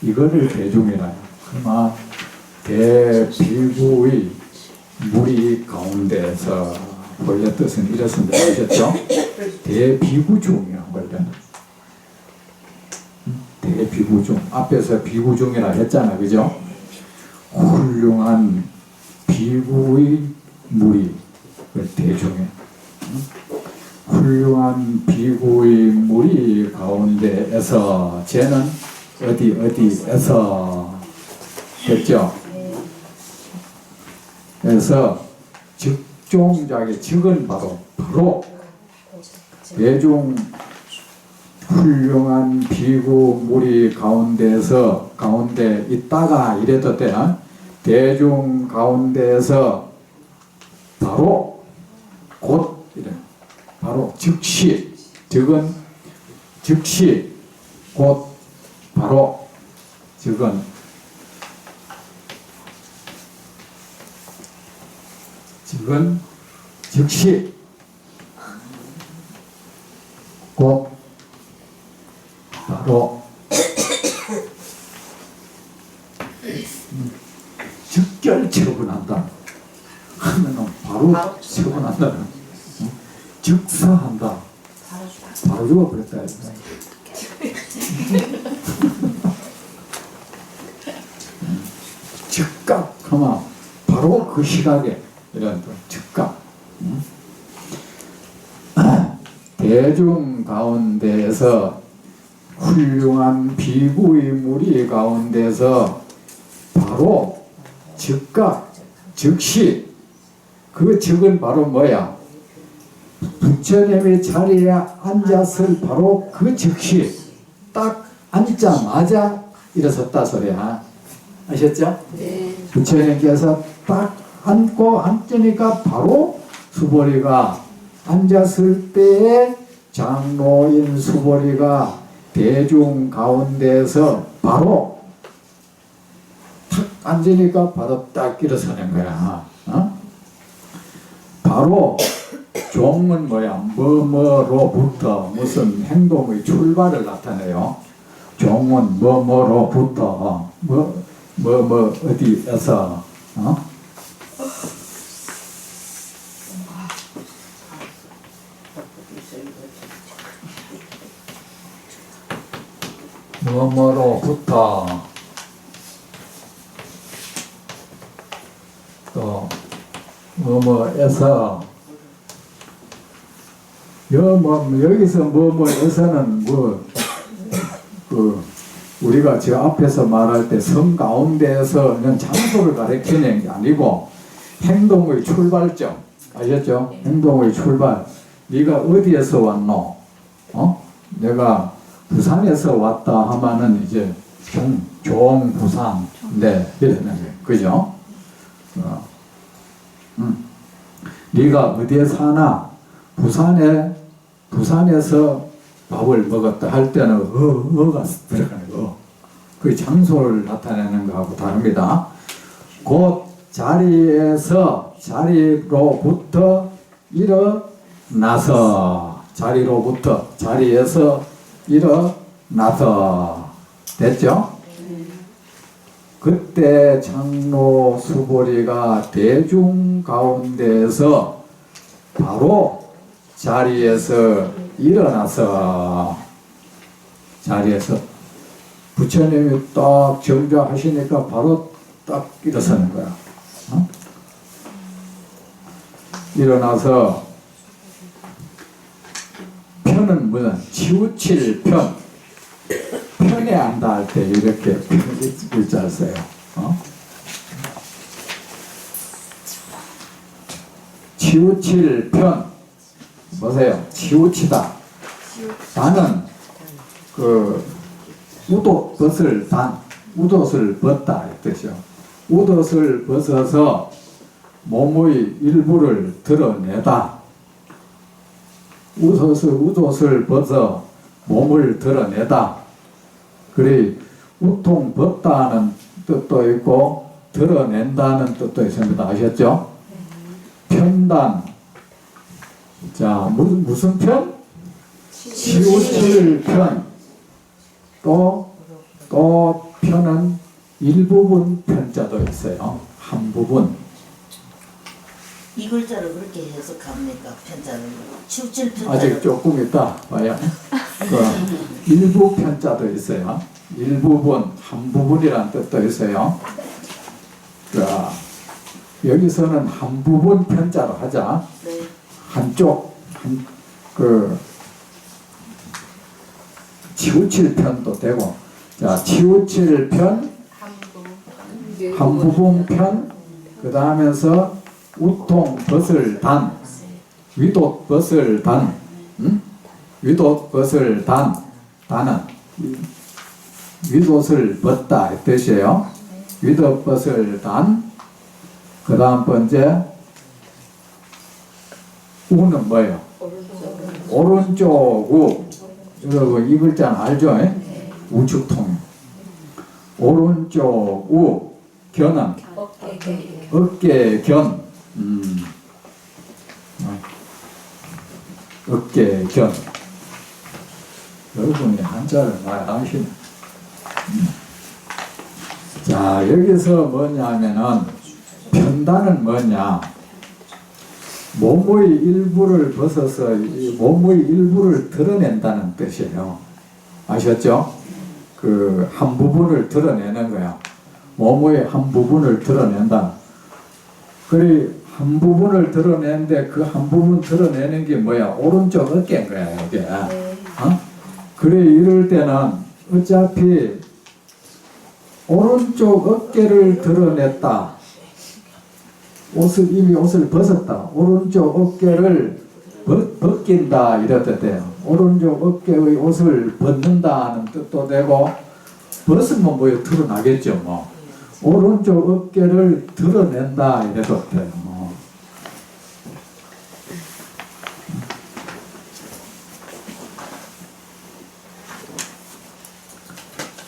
S1: 이거를 대중이라 해요. 그러면 대비구의 무리 가운데에서, 원래 뜻은 이렇습니다. 아셨죠? 대비구중이야 원래는. 대비구중, 앞에서 비구중이라 했잖아, 그죠? 훌륭한 비구의 무리, 대중에 훌륭한 비구의 무리 가운데에서, 쟤는 어디에서 했죠? 그래서 즉종자기, 즉은 바로 대중 훌륭한 비구 무리 가운데 있다가 이래도 돼. 대중 가운데에서 바로 곧 이래 바로 즉시 즉은 즉시 곧 바로 즉은 즉은 즉시 곧 바로 즉결 처분한다 하면은 바로 처분한다 즉사한다 바로 죽어버렸다 즉각 하면 바로 그 시각에 이런 즉각 대중 가운데에서 훌륭한 비구의 무리 가운데서 바로 즉각 즉시 그 즉은 바로 뭐야? 부처님의 자리에 앉았을 바로 그 즉시 딱 앉자마자 일어섰다 소리야. 아셨죠?
S2: 네.
S1: 부처님께서 딱 앉고 앉으니까 바로 수보리가 앉았을 때에 장로인 수보리가 대중 가운데에서 바로 탁 앉으니까 바로 딱 일어서는 거야. 어? 바로 종은 뭐야? 뭐뭐로부터 무슨 행동의 출발을 나타내요. 종은 뭐뭐로부터 뭐 어디에서 뭐뭐로부터 또 뭐뭐에서 여기서 뭐뭐에서는 우리가 저 앞에서 말할 때 성 가운데에서 그냥 장소를 가리키는 게 아니고 행동의 출발점 아셨죠? 행동의 출발. 네가 어디에서 왔노? 내가 부산에서 왔다 하면은 이제 종 부산 네 이러는 거예요. 그죠? 네가 어디에 사나? 부산에서 밥을 먹었다 할 때는 어가 들어가는 거. 그 장소를 나타내는 거하고 다릅니다. 곧 자리로부터 자리에서 일어나서 됐죠? 그때 장로 수보리가 대중 가운데에서 바로 자리에서 일어나서 자리에서 부처님이 딱 정좌하시니까 바로 딱 일어서는 거야. 일어나서 편은 뭐냐? 치우칠 편. 편애한다 할 때 이렇게 글자를 써요. 치우칠 편. 보세요. 치우치다. 단은 웃옷을 벗다 이 뜻이요. 웃옷을 벗어서 몸의 일부를 드러내다. 웃옷을 벗어 몸을 드러내다. 그래 우통 벗다는 뜻도 있고 드러낸다는 뜻도 있습니다. 아셨죠? 편단. 자, 무슨 편? 치우칠 편. 또 편은 일부분 편자도 있어요. 한 부분.
S3: 이 글자를 그렇게 해석합니까? 편자를 치우칠 편자
S1: 아직 조금 있다 봐요. 일부 편자도 있어요. 일부분, 한 부분이라는 뜻도 있어요. 자, 여기서는 한 부분 편자로 하자.
S3: 네.
S1: 한쪽 치우칠 편도 되고, 자 치우칠 편, 한 부분 편, 그 다음에서 우통 벗을 단, 위옷 벗을 단, 위옷 벗을 단은 위옷을 벗다 이 뜻이에요. 위덮벗을 단, 그 다음 번째, 우는 뭐예요? 오른쪽 우. 여러분 이 글자는 알죠? 우측통. 오른쪽 우. 견은 어깨 견. 어깨 견. 여러분이 한자를 많이 아시네. 자, 여기서 뭐냐면은 편단은 뭐냐? 몸의 일부를 벗어서 이 몸의 일부를 드러낸다는 뜻이에요. 아셨죠? 그 한 부분을 드러내는 거야. 몸의 한 부분을 드러낸다. 그래 한 부분을 드러내는데 그 한 부분 드러내는 게 뭐야? 오른쪽 어깨인 거야 이게. 어? 그래 이럴 때는 어차피 오른쪽 어깨를 드러냈다. 이미 옷을 벗었다. 오른쪽 어깨를 벗긴다 이랬을 때요. 오른쪽 어깨의 옷을 벗는다는 뜻도 되고 벗으면 뭐에 드러나겠죠. 뭐. 오른쪽 어깨를 드러낸다 이래도 돼요. 뭐.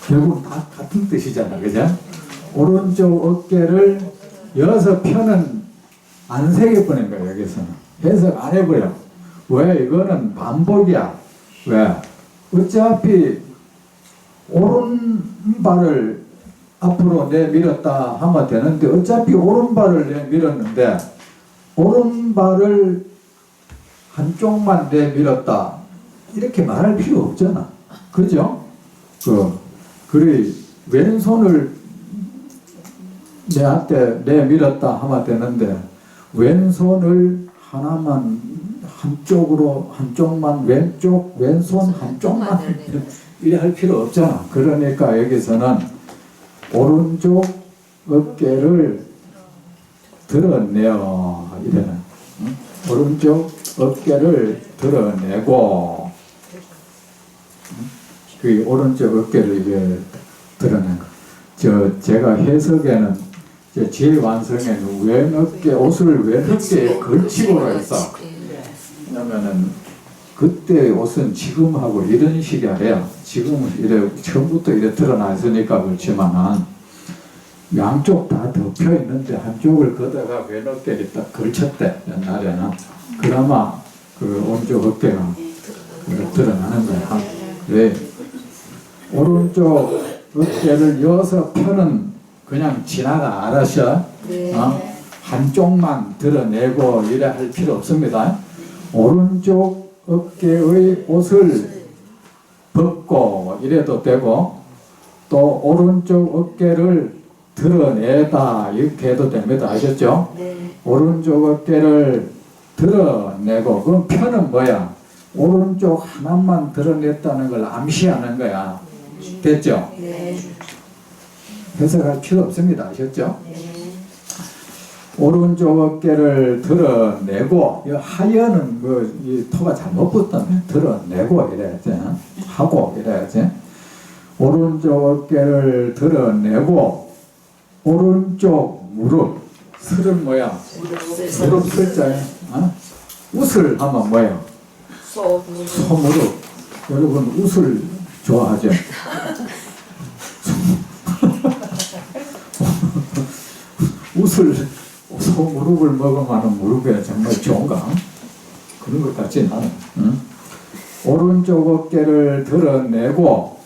S1: 결국 다 같은 뜻이잖아, 그죠? 오른쪽 어깨를 여기서 편은 안 새겨버린 거야, 여기서는. 해석 안 해버려. 왜? 이거는 반복이야. 왜? 어차피 오른발을 앞으로 내밀었다 하면 되는데 어차피 오른발을 내밀었는데 오른발을 한쪽만 내밀었다 이렇게 말할 필요 없잖아. 그죠? 그래 왼손을 내한테 내밀었다 하면 되는데 왼손을 하나만 한쪽만 왼손 한쪽만 이래 할 필요 없잖아. 그러니까 여기서는 오른쪽 어깨를 드러내요 이래는. 응? 오른쪽 어깨를 드러내고 그 오른쪽 어깨를 이제 드러낸 거. 제가 해석에는 제 완성에는 왼 어깨 옷을 왼 어깨에 걸치고 했어. 왜냐면은 그때 옷은 지금하고 이런 식이 아니라 지금은 이래 처음부터 이래 드러나 있으니까 그렇지만은 양쪽 다 덮여 있는데 한쪽을 걷다가 왼 어깨에 딱 걸쳤대 옛날에는. 그나마 그 오른쪽 어깨가 드러나는 거야. 네. 오른쪽 어깨를 여서 펴는 그냥 지나가 알았어. 한쪽만 드러내고 이래 할 필요 없습니다. 오른쪽 어깨의 옷을 벗고 이래도 되고 또 오른쪽 어깨를 드러내다 이렇게 해도 됩니다. 아셨죠? 오른쪽 어깨를 드러내고 그 편은 뭐야? 오른쪽 하나만 드러냈다는 걸 암시하는 거야. 됐죠? 해석할 필요 없습니다. 아셨죠? 오른쪽 어깨를 드러내고 이 하여는 이 토가 잘못 붙다면 드러내고 이래야지. 하고 이래야지. 오른쪽 어깨를 드러내고 오른쪽 무릎 슬은 뭐야? 무릎 슬자에 웃을 하면 뭐야? 소무릎. 여러분 웃을 좋아하죠? 웃을 소무릎을 먹으면 무릎에 정말 좋은가? 그런 것 같지 나는. 응? 오른쪽 어깨를 드러내고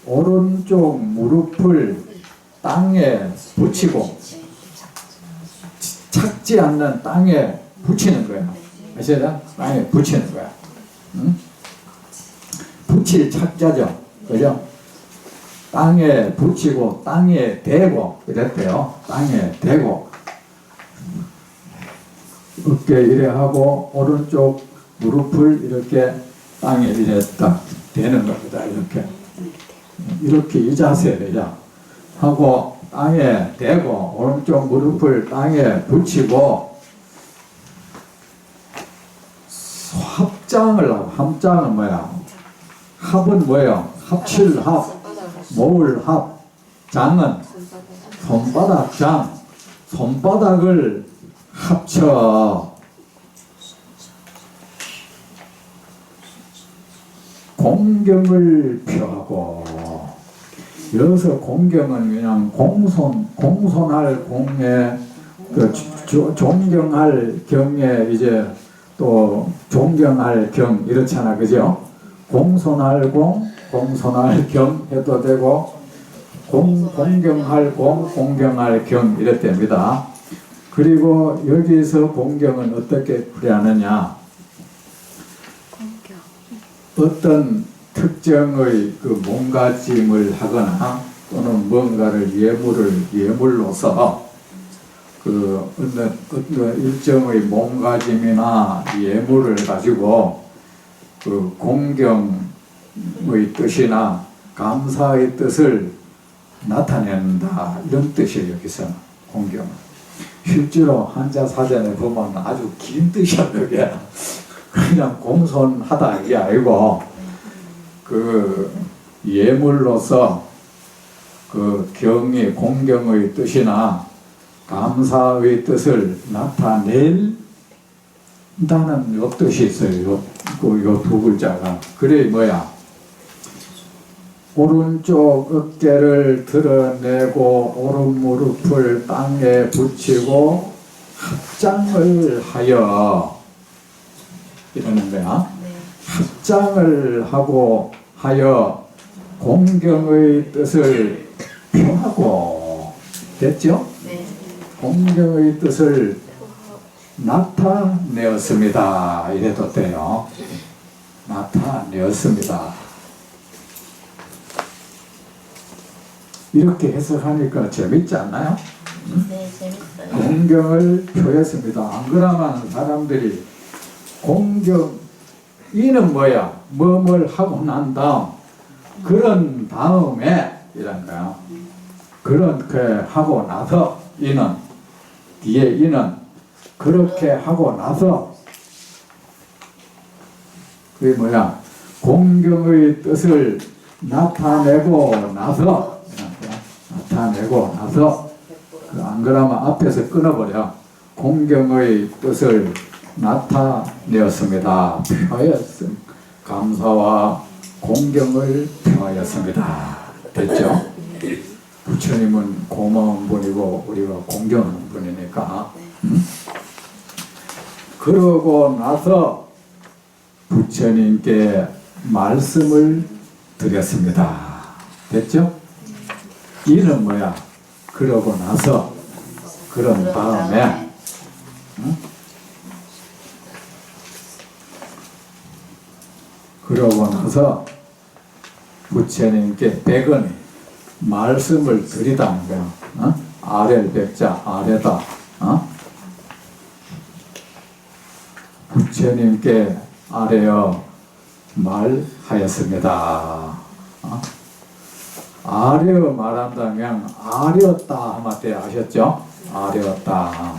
S1: 오른쪽 무릎을 땅에 붙이고 착지 않는 땅에 붙이는 거야. 아시죠? 땅에 붙이는 거야. 응? 붙일 착자죠. 그죠? 땅에 붙이고 땅에 대고 이랬대요. 땅에 대고 어깨 이래 하고 오른쪽 무릎을 이렇게 땅에 이래 딱 대는 겁니다. 이렇게 이 자세를 하고 땅에 대고 오른쪽 무릎을 땅에 붙이고 합장을 하고 합장은 뭐야? 합은 뭐예요? 합칠 합, 모을 합, 장은 손바닥장, 손바닥을 합쳐 공경을 표하고, 여기서 공경은 그냥 공손할 공에 그 존경할 경에 이제 또 존경할 경 이렇잖아, 그죠? 공손할 경 해도 되고, 공경할 공경할 경 이랬답니다. 그리고 여기서 공경은 어떻게 풀이하느냐? 어떤 특정의 그 몸가짐을 하거나 또는 뭔가를 예물로서 그 어떤 일정의 몸가짐이나 예물을 가지고 그 공경의 뜻이나 감사의 뜻을 나타낸다, 이런 뜻이에요. 여기서 공경은 실제로 한자 사전에 보면 아주 긴 뜻이야. 그게 그냥 공손하다 이게 아니고 그 예물로서 그 경의 공경의 뜻이나 감사의 뜻을 나타낸다는 요 뜻이 있어요. 요 두 글자가. 그래 뭐야? 오른쪽 어깨를 드러내고 오른 무릎을 땅에 붙이고 합장을 하여, 이러는 거야. 합장을 하고 하여 공경의 뜻을 표하고, 됐죠?
S2: 네.
S1: 공경의 뜻을 나타내었습니다. 이래도 돼요. 나타내었습니다. 이렇게 해석하니까 재밌지 않나요?
S3: 네, 재밌어요.
S1: 공경을 표했습니다. 안 그러면 사람들이 공경, 이는 뭐야? 뭐뭘 하고 난 다음, 그런 다음에 이런 거야. 그렇게 하고 나서 이는, 뒤에 이는 그렇게 하고 나서, 그게 뭐야? 공경의 뜻을 나타내고 나서, 나타내고 나서, 안 그러면 앞에서 끊어버려. 공경의 뜻을 나타내었습니다. 표하였습니다. 감사와 공경을 표하였습니다. 됐죠? 부처님은 고마운 분이고 우리가 공경하는 분이니까. 그러고 나서 부처님께 말씀을 드렸습니다. 됐죠? 이는 뭐야? 그러고 나서, 그런 다음에, 응? 그러고 나서 부처님께 백언이 말씀을 드리다는 거야. 어? 아래를 백자, 아래다. 어? 부처님께 아래여 말하였습니다. 어? 아뢰어 말한다면 아뢰었다 하면 돼. 아셨죠? 아뢰었다.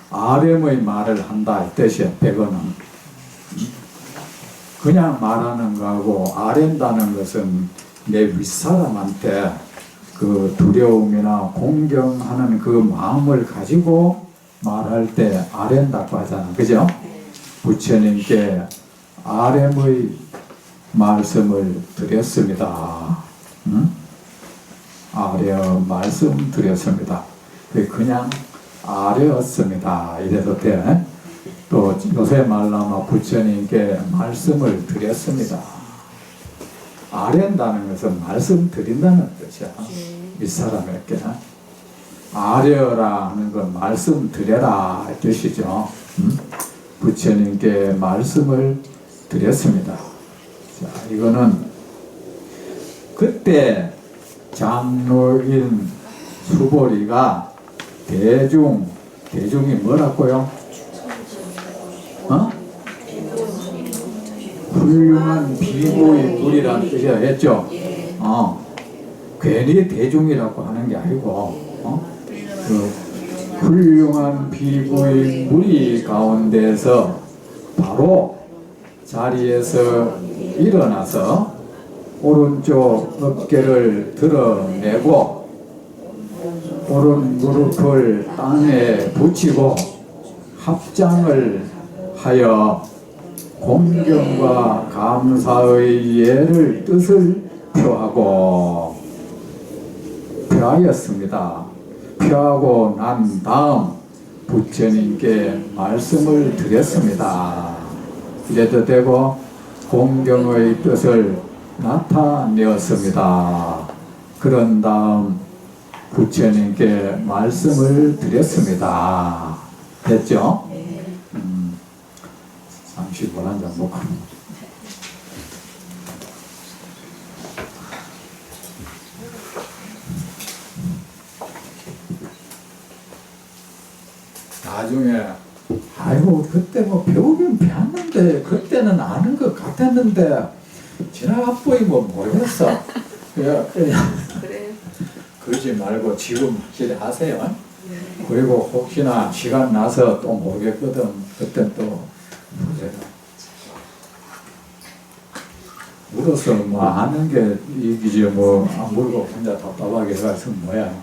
S1: 아뢰의 말을 한다 이 뜻이야. 백어는 그냥 말하는 거하고 아랜다는 것은 내 윗사람한테 그 두려움이나 공경하는 그 마음을 가지고 말할 때 아랜다고 하잖아. 그죠? 부처님께 아뢰의 말씀을 드렸습니다. 응? 아뢰어 말씀드렸습니다. 그냥 아뢰었습니다. 이래도 돼. 또 요새 말라마 부처님께 말씀을 드렸습니다. 아뢰다는 것은 말씀드린다는 뜻이야. 윗사람에게 아뢰어라 하는 건 말씀드려라 이 뜻이죠. 부처님께 말씀을 드렸습니다. 자, 이거는 그때 장로인 수보리가 대중이 뭐라고요? 어? 훌륭한 비고의 물이라는 뜻이라 했죠? 괜히 대중이라고 하는 게 아니고, 그 훌륭한 비고의 무리 가운데서 바로 자리에서 일어나서 오른쪽 어깨를 드러내고 오른 무릎을 땅에 붙이고 합장을 하여 공경과 감사의 예를 뜻을 표하였습니다. 표하고 난 다음 부처님께 말씀을 드렸습니다. 이래도 되고 공경의 뜻을 나타내었습니다. 그런 다음 부처님께 말씀을 드렸습니다. 됐죠? 잠시 물 한 잔 먹고. 나중에 아이고 그때 뭐 배우긴 배웠는데 그때는 아는 것 같았는데 지나가보이 뭐 모르겠어. 그래. 그러지 말고 지금 확실히 하세요. 그리고 혹시나 시간 나서 또 모르겠거든. 그때 또 보세요. 물어서 뭐 아는 게 이기지 뭐 안 물고 혼자 답답하게 가서 뭐야.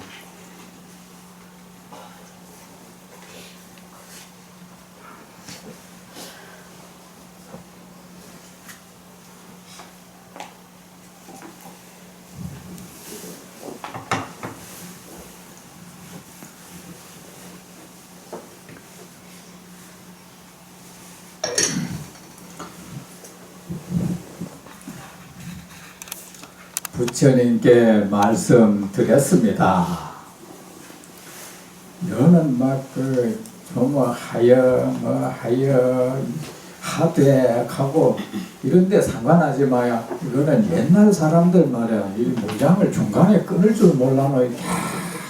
S1: 부처님께 말씀드렸습니다. 너는 막 하여 하되 하고 이런데 상관하지 마요. 이거는 옛날 사람들 말이야. 이 문장을 중간에 끊을 줄 몰라서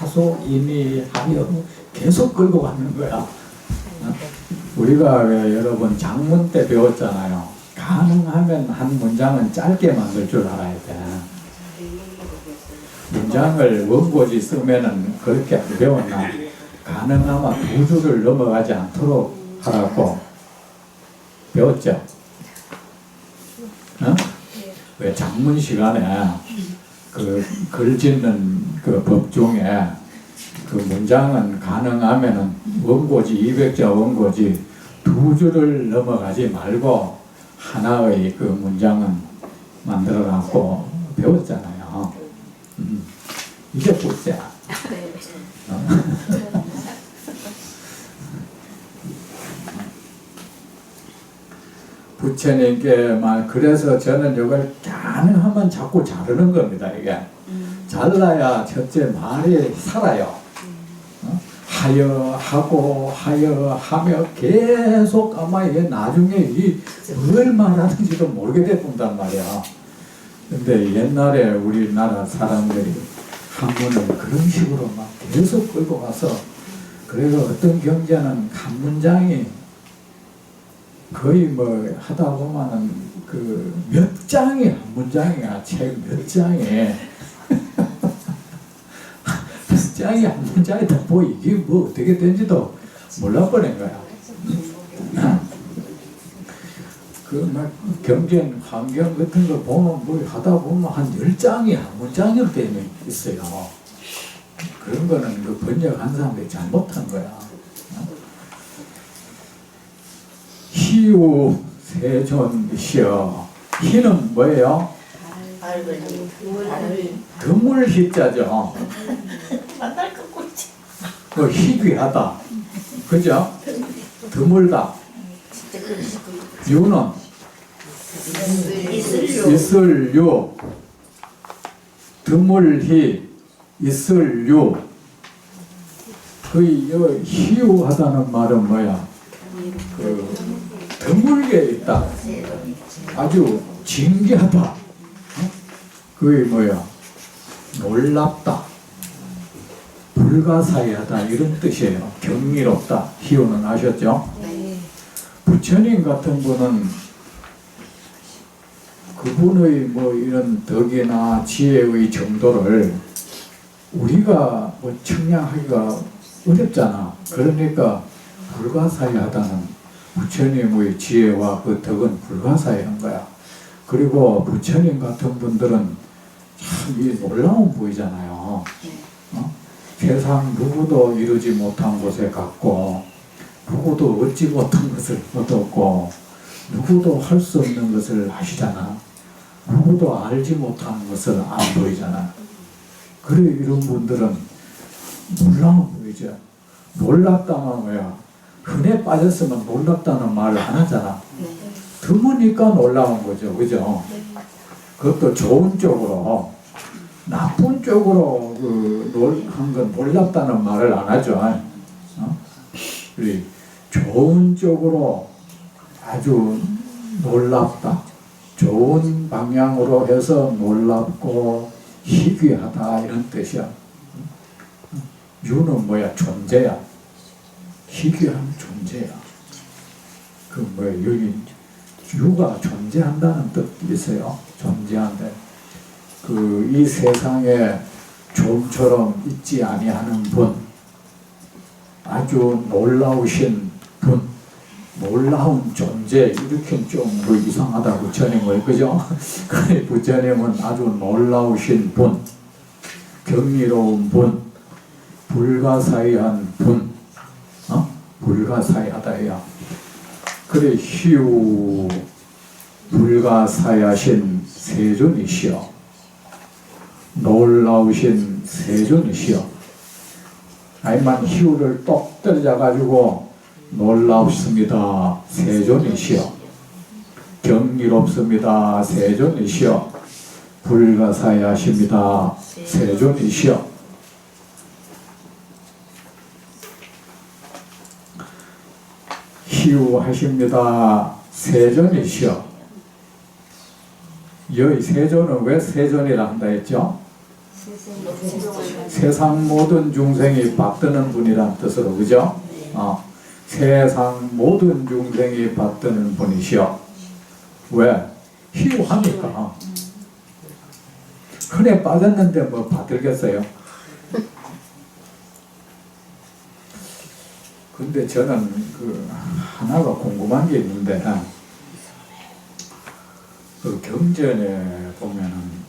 S1: 계속 이니 하여 계속 끌고 가는 거야. 우리가 여러분 장문 때 배웠잖아요. 가능하면 한 문장은 짧게 만들 줄 알아야 돼. 문장을 원고지 쓰면은 그렇게 안 배웠나? 가능하면 두 줄을 넘어가지 않도록 하라고 배웠죠? 어? 왜 장문 시간에 그 글 짓는 그 법중에 그 문장은 가능하면은 원고지 200자 원고지 두 줄을 넘어가지 말고 하나의 그 문장은 만들어 갖고 배웠잖아요. 이제 보자. 부처님께 말 그래서 저는 이걸 가능하면 자꾸 자르는 겁니다. 이게 잘라야 첫째 말이 살아요. 하여 하고 하여 하며 계속 아마 이게 나중에 뭘 말하는지도 모르게 된단 말이야. 근데 옛날에 우리나라 사람들이 한문을 그런 식으로 막 계속 끌고 가서 그래서 어떤 경제는 한 문장이 거의 뭐 하다 보면은 그 몇 장이 한 문장이야. 책 몇 장이 몇 장이 한 문장이다. 뭐 이게 뭐 어떻게 된지도 몰라버린 거야. 그 막 경쟁 환경 같은 거 보면 뭐 하다 보면 한 10장이 한 문장으로 되어 있어요. 그런 거는 그 번역한 사람들이 잘못한 거야. 희우 세존시여. 희는 뭐예요? 드물 희자죠.
S3: 만날 거 꼴찌.
S1: 그 희귀하다. 그죠? 드물다. 유는 있을유. 드물희 있을유. 그 희유하다는 말은 뭐야? 그 드물게 있다. 아주 진귀하다. 그게 뭐야? 놀랍다. 불가사의하다 이런 뜻이에요. 경이롭다. 희유는 아셨죠? 부처님 같은 분은 그분의 뭐 이런 덕이나 지혜의 정도를 우리가 뭐 측량하기가 어렵잖아. 그러니까 불가사의하다는 부처님의 지혜와 그 덕은 불가사의한 거야. 그리고 부처님 같은 분들은 참 이 놀라운 분이잖아요. 세상 누구도 이루지 못한 곳에 갔고 누구도 얻지 못한 것을 얻었고 누구도 할 수 없는 것을 하시잖아. 누구도 알지 못한 것을 안 보이잖아. 그래 이런 분들은 놀라운 보이죠. 놀랍다는 뭐야? 흔해 빠졌으면 놀랍다는 말을 안 하잖아. 드무니까 놀라운 거죠. 그죠? 그것도 좋은 쪽으로. 나쁜 쪽으로 한 건 놀랍다는 말을 안 하죠. 어? 우리 좋은 쪽으로 아주 놀랍다. 좋은 방향으로 해서 놀랍고 희귀하다 이런 뜻이야. 유는 뭐야? 존재야. 희귀한 존재야. 그 뭐야? 여기 유가 존재한다는 뜻이 있어요. 존재한다. 이 세상에 좀처럼 있지 아니하는 분, 아주 놀라우신 분, 놀라운 존재, 이렇게 좀 뭐 이상하다고 전임을, 그죠? 그래, 부처님은 아주 놀라우신 분, 경이로운 분, 불가사의한 분, 불가사의하다야. 그래, 희우 불가사의하신 세존이시여. 놀라우신 세존이시여. 아니만 희우를 똑 떨어져가지고 놀라우십니다 세존이시여. 경이롭습니다 세존이시여. 불가사의하십니다 세존이시여. 희우하십니다 세존이시여. 여기 세존은 왜 세존이라 한다 했죠? 세상 모든 중생이 받드는 분이란 뜻으로, 그죠? 세상 모든 중생이 받드는 분이시여. 왜? 희우하니까. 흔해 빠졌는데 뭐 받들겠어요? 근데 저는 하나가 궁금한 게 있는데, 경전에 보면은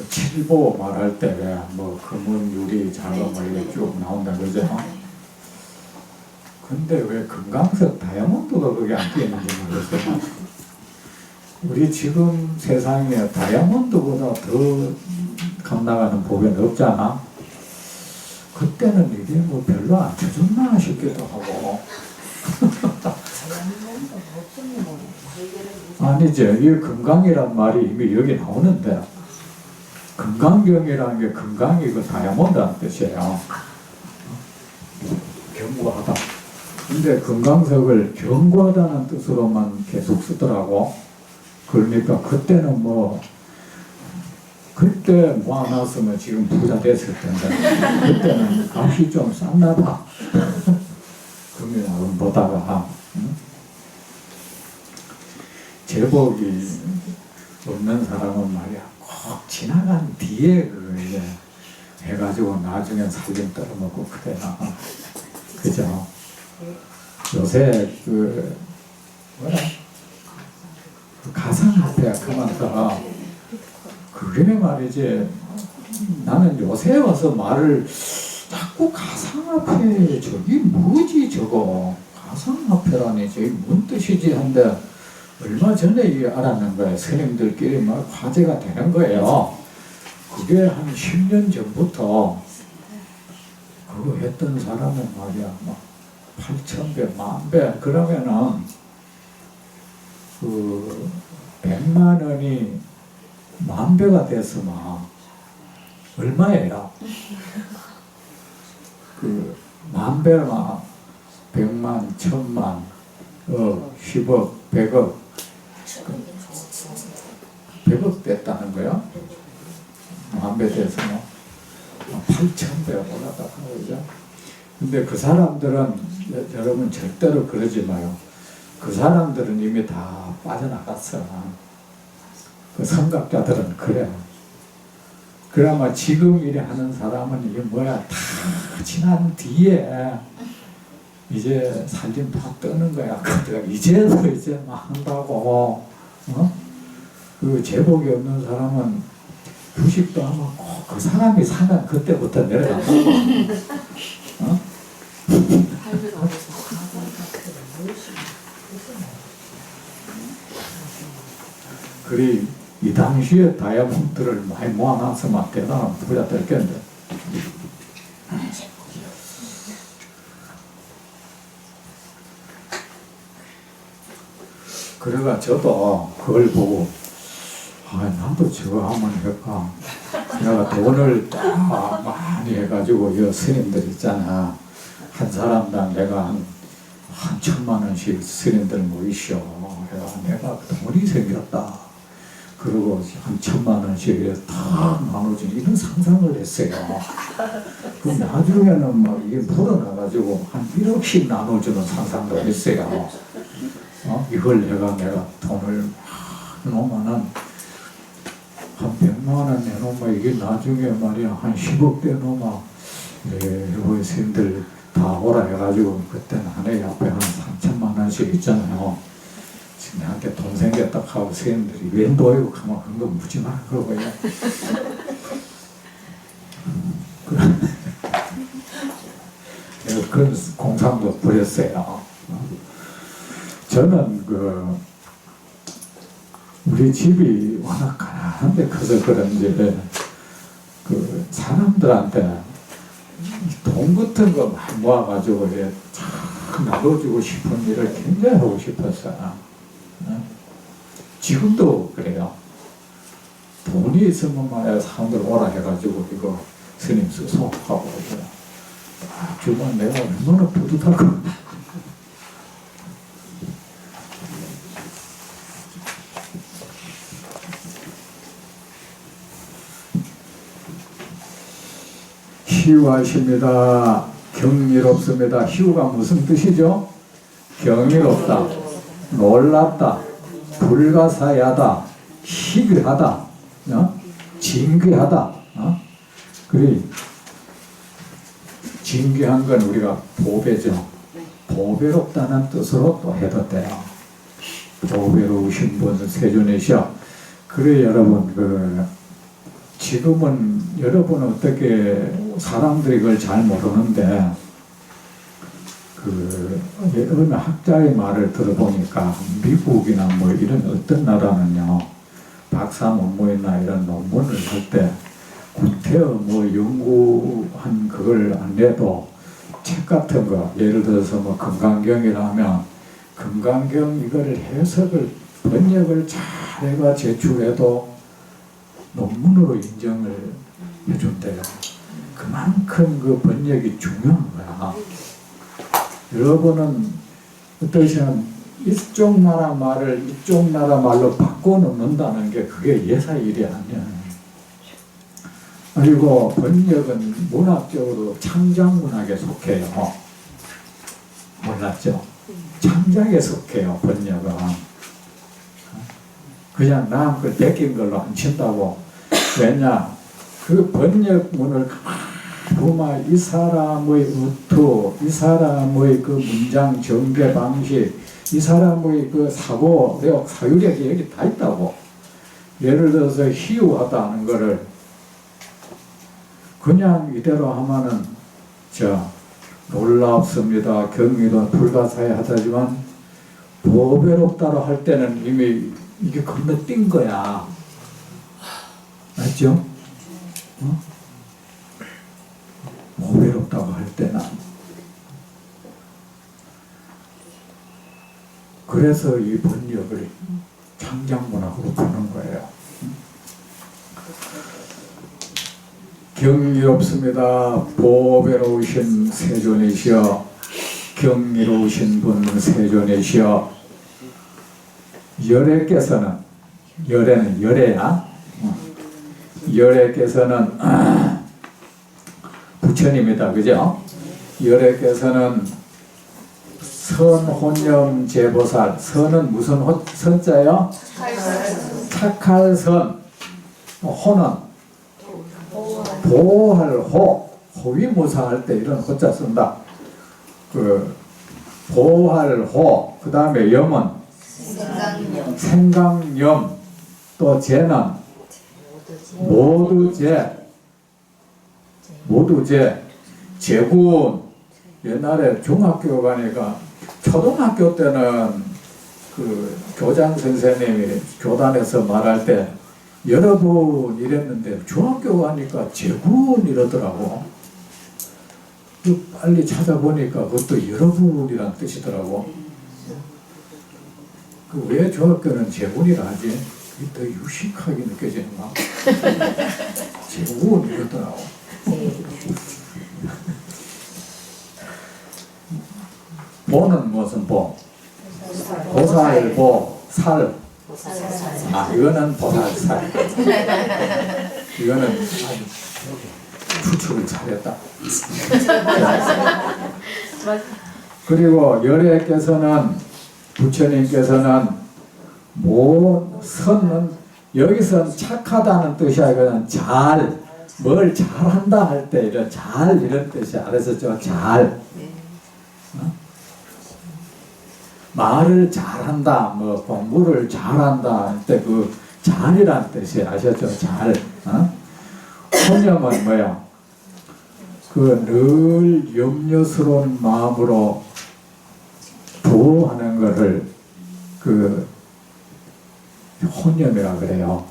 S1: 칠보 말할 때 뭐 금은 유리 자금 이렇게 쭉 나온다 그죠? 근데 왜 금강석 다이아몬드가 거기 안 끼는지 모르겠어요. 우리 지금 세상에 다이아몬드보다 더 값나가는 보배는 없잖아. 그때는 이게 뭐 별로 안 쳐줬나 싶기도 하고. 아니죠. 이 금강이란 말이 이미 여기 나오는데, 금강경이라는 게 금강이 다이아몬드라는 뜻이에요. 견고하다. 근데 금강석을 견고하다는 뜻으로만 계속 쓰더라고. 그러니까 그때는 그때 모아놨으면 지금 부자 됐을 텐데, 그때는 값이 좀 쌌나 봐. 금이나 보다가. 제복이 없는 사람은 말이야, 꼭 지나간 뒤에 이제 해가지고 나중에 살림 떨어먹고 그래요. 그죠? 요새 가상화폐 그만둬. 그게 말이지, 나는 요새 와서 말을 자꾸 가상화폐 저기 뭐지 저거 가상화폐라니 저기 뭔 뜻이지 한데, 얼마 전에 이게 알았는 거예요. 스님들끼리 막 화제가 되는 거예요. 그게 한 10년 전부터 그거 했던 사람은 말이야, 막 8,000배, 10,000배, 그러면은 100만 원이 10,000배가 됐으면 얼마예요? 10,000배가 100만, 1,000만, 10억, 100억, 100억 됐다는 거야. 10,000배 됐으면 8,000배 올랐다는 거죠. 근데 그 사람들은, 여러분 절대로 그러지 마요. 그 사람들은 이미 다 빠져나갔어. 그 선각자들은 그래. 그나마 지금 이래 하는 사람은 이게 뭐야, 다 지난 뒤에 이제 살림 다 뜨는 거야. 그때가 이제서 이제 막 한다고. 그 제복이 없는 사람은 주식도 아마 꼭 그 사람이 사면 그때부터 내려간다. 어? 그리 이 당시에 다이아몬드를 많이 모아놨으면 대단한 부자 됐겠는데. 그래가 저도 그걸 보고 나도 저거 한번 해볼까. 내가 돈을 딱 많이 해가지고 이 스님들 있잖아. 한 사람당 내가 한 1,000만 원씩 스님들 모이시오. 내가 돈이 생겼다. 그리고 한 1,000만 원씩 딱 나눠주는 이런 상상을 했어요. 그럼 나중에는 막 이게 불어나가지고 한 1억씩 나눠주는 상상도 했어요. 이걸 내가 돈을 놓으면은 한 100만 원 내놓으면 이게 나중에 말이야 한 10억 대 놓으면 우리 스님들 다 오라 해가지고 그때는 한 해 앞에 한 3천만 원씩 있잖아요. 내한테 돈 생겼다 하고 스님들이 웬 도이고 가면 그런 거 묻지 마라 그러고요. 내가 그런 공상도 부렸어요. 저는 우리 집이 워낙 가난한데 커서 그런지 사람들한테 돈 같은 거 많이 모아가지고 참 나눠주고 싶은 일을 굉장히 하고 싶었어요. 지금도 그래요. 돈이 있으면 말이야 사람들 오라 해가지고 이거 스님 수속하고 주면 내가 얼마나 뿌듯하고. 희우하십니다. 경이롭습니다. 희우가 무슨 뜻이죠? 경이롭다, 놀랍다, 불가사의하다, 희귀하다, 진귀하다. 그래 진귀한 건 우리가 보배죠. 보배롭다는 뜻으로 또 해도 돼요. 보배로우신 분 세존이시여. 그래 여러분 지금은 여러분 어떻게 사람들이 그걸 잘 모르는데 어느 학자의 말을 들어보니까 미국이나 뭐 이런 어떤 나라는요 박사 논문이나 이런 논문을 할 때 구태여 뭐 연구한 그걸 안 내도 책 같은 거 예를 들어서 뭐 금강경이라면 금강경 이거를 해석을 번역을 잘 해가 제출해도 논문으로 인정을 해준대요. 그만큼 그 번역이 중요한 거야. 여러분은 어떠시면 이쪽 나라 말을 이쪽 나라 말로 바꿔놓는다는 게 그게 예사일이 아니야. 그리고 번역은 문학적으로 창작문학에 속해요. 몰랐죠? 창작에 속해요, 번역은. 그냥 남그 베낀 걸로 안 친다고. 왜냐? 그 번역문을 보면 이 사람의 의투, 이 사람의 그 문장 전개 방식, 이 사람의 그 사고력, 사유력이 여기 다 있다고. 예를 들어서 희우하다는 거를 그냥 이대로 하면은 놀랍습니다. 경미도 불가사의하다지만 보배롭다로 할 때는 이미 이게 건너뛴 거야. 맞죠? 보배롭다고 할 때는. 그래서 이 번역을 창작문학으로 보는 거예요. 경이롭습니다. 보배로우신 세존이시여. 경이로우신 분 세존이시여. 열애께서는, 열애는 열애야. 열애께서는 부처님이다. 그죠? 열애께서는 선혼념 제보살. 선은 무슨 선자요? 착할 선. 호는 보호할 호. 호위무사할 때 이런 호자 쓴다. 보호할 호. 그 다음에 염은 생강염. 또 제는 모두 제 제군. 옛날에 중학교 가니까 초등학교 때는 그 교장 선생님이 교단에서 말할 때 여러분 이랬는데 중학교 가니까 제군 이러더라고. 그 빨리 찾아보니까 그것도 여러분이란 뜻이더라고. 그 왜 중학교는 제군이라 하지? 그게 더 유식하게 느껴지는가? 제군 이러더라고. 보는 무슨 보? 보살보, 살. 아, 이거는 보살살. 이거는 아주 추측을 잘했다. 그리고 열애께서는, 부처님께서는 선은 여기서 착하다는 뜻이 아니라 뭘 잘한다 할 때 이런 이런 뜻이야. 그래서 잘. 말을 잘한다, 뭐 공부를 잘한다 할 때 그 잘이란 뜻이 아셨죠? 잘. 혼념은 뭐야? 그 늘 염려스러운 마음으로 보호하는 것을 그 혼념이라 그래요.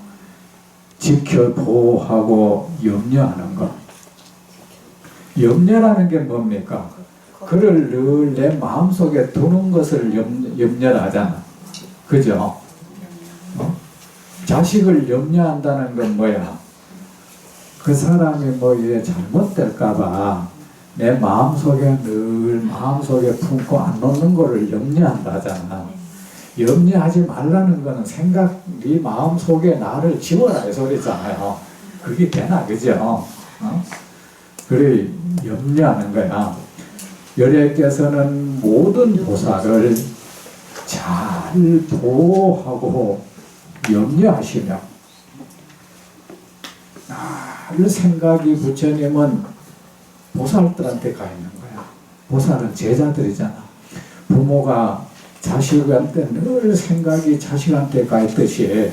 S1: 지켜 보호하고 염려하는 것. 염려라는 게 뭡니까? 그를 늘 내 마음속에 두는 것을 염려를 하잖아. 그죠? 자식을 염려한다는 건 뭐야? 그 사람이 뭐 이래 잘못될까봐 내 마음속에 품고 안 놓는 거를 염려한다 하잖아. 염려하지 말라는 거는 네 마음속에 나를 지워라 이 소리잖아요. 그게 되나, 그죠? 그래, 염려하는 거야. 열애께서는 모든 보살을 잘 보호하고 염려하시며 늘 생각이 부처님은 보살들한테 가 있는 거야. 보살은 제자들이잖아. 부모가 자식한테 늘 생각이 자식한테 가 있듯이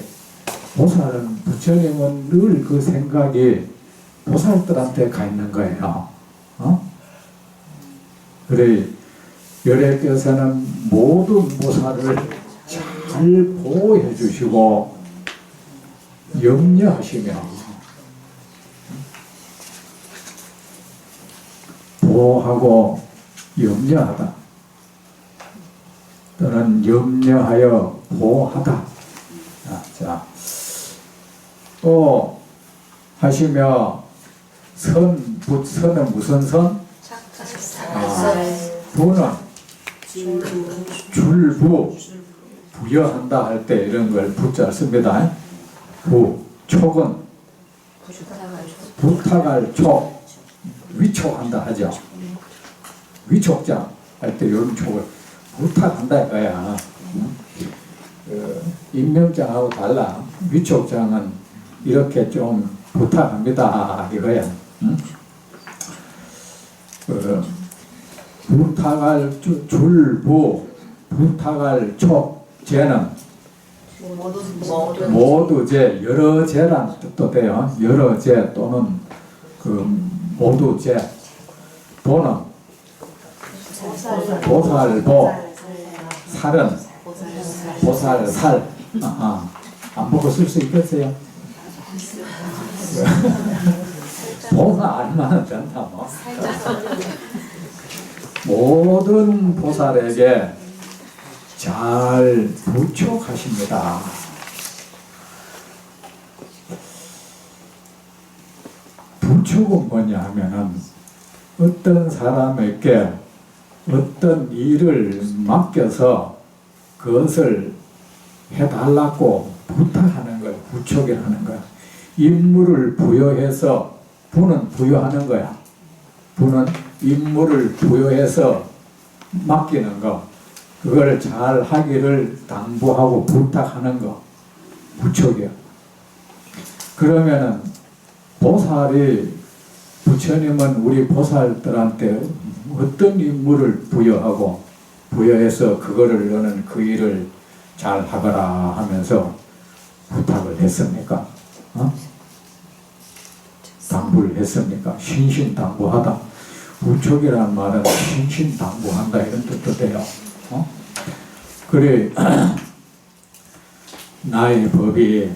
S1: 부처님은 늘 그 생각이 보살들한테 가 있는 거예요. 그래, 열애께서는 모든 보살을 잘 보호해 주시고 염려하시며 보호하고 염려하다 또는 염려하여 보호하다. 또 하시며 선은 무슨 선? 부는 줄부 부여한다 할 때 이런 걸 부자 씁니다. 촉은 부탁할 촉 위촉한다 하죠. 위촉장 할 때 이런 촉을 부탁한다 이거야. 임명장하고 달라. 위촉장은 이렇게 좀 부탁합니다 이거야. 부탁할 줄부, 부탁할 촉, 제는 모두 제, 여러 제란 뜻도 돼요. 여러 제 또는 그 모두 제. 보는 보살보, 살은 보살살. 안 보고 쓸 수 있겠어요? 보사 알만은 된다 뭐. 모든 보살에게 잘 부촉하십니다. 부촉은 뭐냐 하면은 어떤 사람에게 어떤 일을 맡겨서 그것을 해달라고 부탁하는 거야. 부촉이라는 거야. 임무를 부여해서 부는 부여하는 거야. 부는 임무를 부여해서 맡기는 거, 그걸 잘 하기를 당부하고 부탁하는 거, 부촉이야. 그러면은 부처님은 우리 보살들한테 어떤 임무를 부여해서 그거를 너는 그 일을 잘 하거라 하면서 부탁을 했습니까? 당부를 했습니까? 신신당부하다. 부촉이라는 말은 신신당부한다 이런 뜻도 돼요. 그래 나의 법이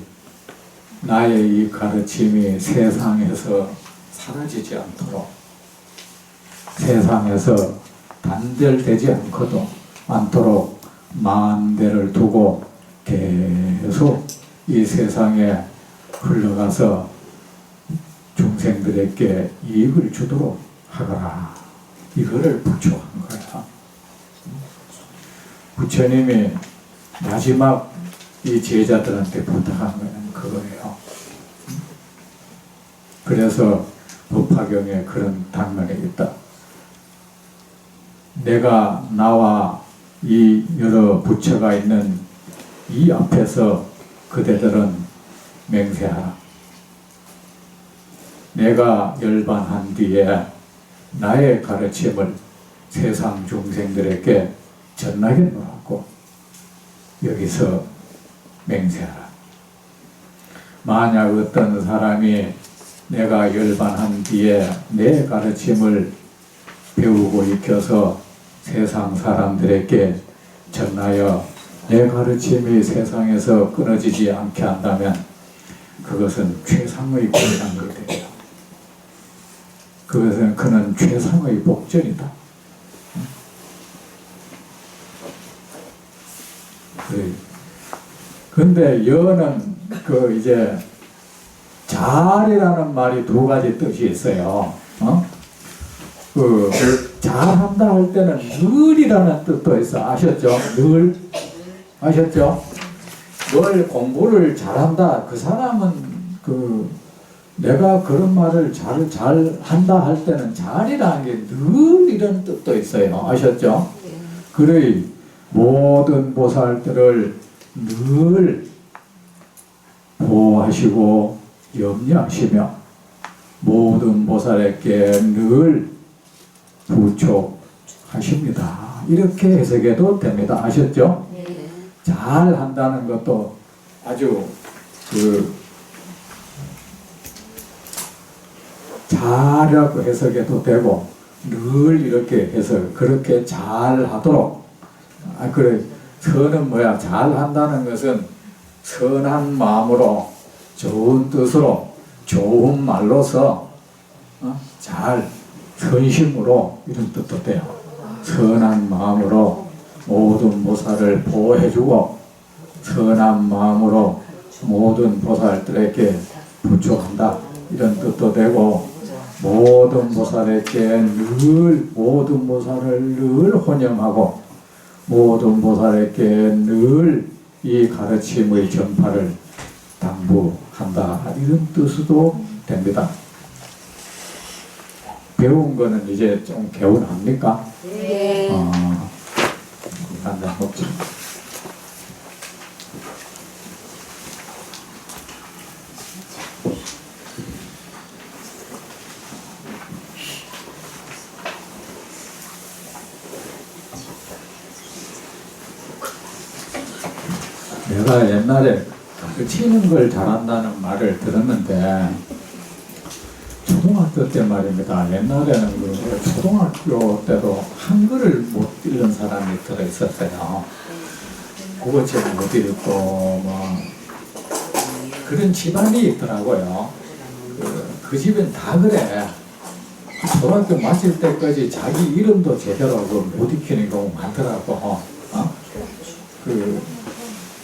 S1: 나의 이 가르침이 세상에서 사라지지 않도록 세상에서 단절되지 않도록 만대를 두고 계속 이 세상에 흘러가서 중생들에게 이익을 주도록 하거라. 이거를 부처한 거야. 부처님이 마지막 이 제자들한테 부탁한 거는 그거예요. 그래서 법화경에 그런 단말이 있다. 내가 나와 이 여러 부처가 있는 이 앞에서 그대들은 맹세하라. 내가 열반한 뒤에 나의 가르침을 세상 중생들에게 전하게 놓았고 여기서 맹세하라. 만약 어떤 사람이 내가 열반한 뒤에 내 가르침을 배우고 익혀서 세상 사람들에게 전하여 내 가르침이 세상에서 끊어지지 않게 한다면 그것은 최상의 권한 것이에요. 그것은 그는 최상의 복전이다. 근데 여는 그 이제 잘이라는 말이 두 가지 뜻이 있어요. 그 잘한다 할 때는 늘이라는 뜻도 있어. 아셨죠? 늘 아셨죠? 늘 공부를 잘한다. 그 사람은 그 내가 그런 말을 잘한다 할 때는 잘이라는 게 늘 이런 뜻도 있어요. 아셨죠? 그래 모든 보살들을 늘 보호하시고 염려하시며 모든 보살에게 늘 부촉하십니다. 이렇게 해석해도 됩니다. 아셨죠? 잘한다는 것도 아주 잘이라고 해석해도 되고 늘 이렇게 해서 그렇게 잘하도록 그래 선은 뭐야? 잘한다는 것은 선한 마음으로 좋은 뜻으로 좋은 말로서 잘 선심으로 이런 뜻도 돼요. 선한 마음으로 모든 보살을 보호해주고 선한 마음으로 모든 보살들에게 부축한다 이런 뜻도 되고 모든 보살에게 모든 보살을 늘 혼념하고 모든 보살에게 늘 이 가르침의 전파를 당부한다 이런 뜻으로 됩니다. 배운 거는 이제 좀 개운합니까?
S3: 네.
S1: 한잔 먹자. 내가 옛날에 가르치는 걸 잘한다는 말을 들었는데 초등학교 때 말입니다. 옛날에는 그 초등학교 때도 한글을 못 읽는 사람이 들어있었어요. 국어책 못 읽고 뭐 그런 집안이 있더라고요. 그 집은 다 그래. 초등학교 마칠 때까지 자기 이름도 제대로 못 익히는 경우 많더라고.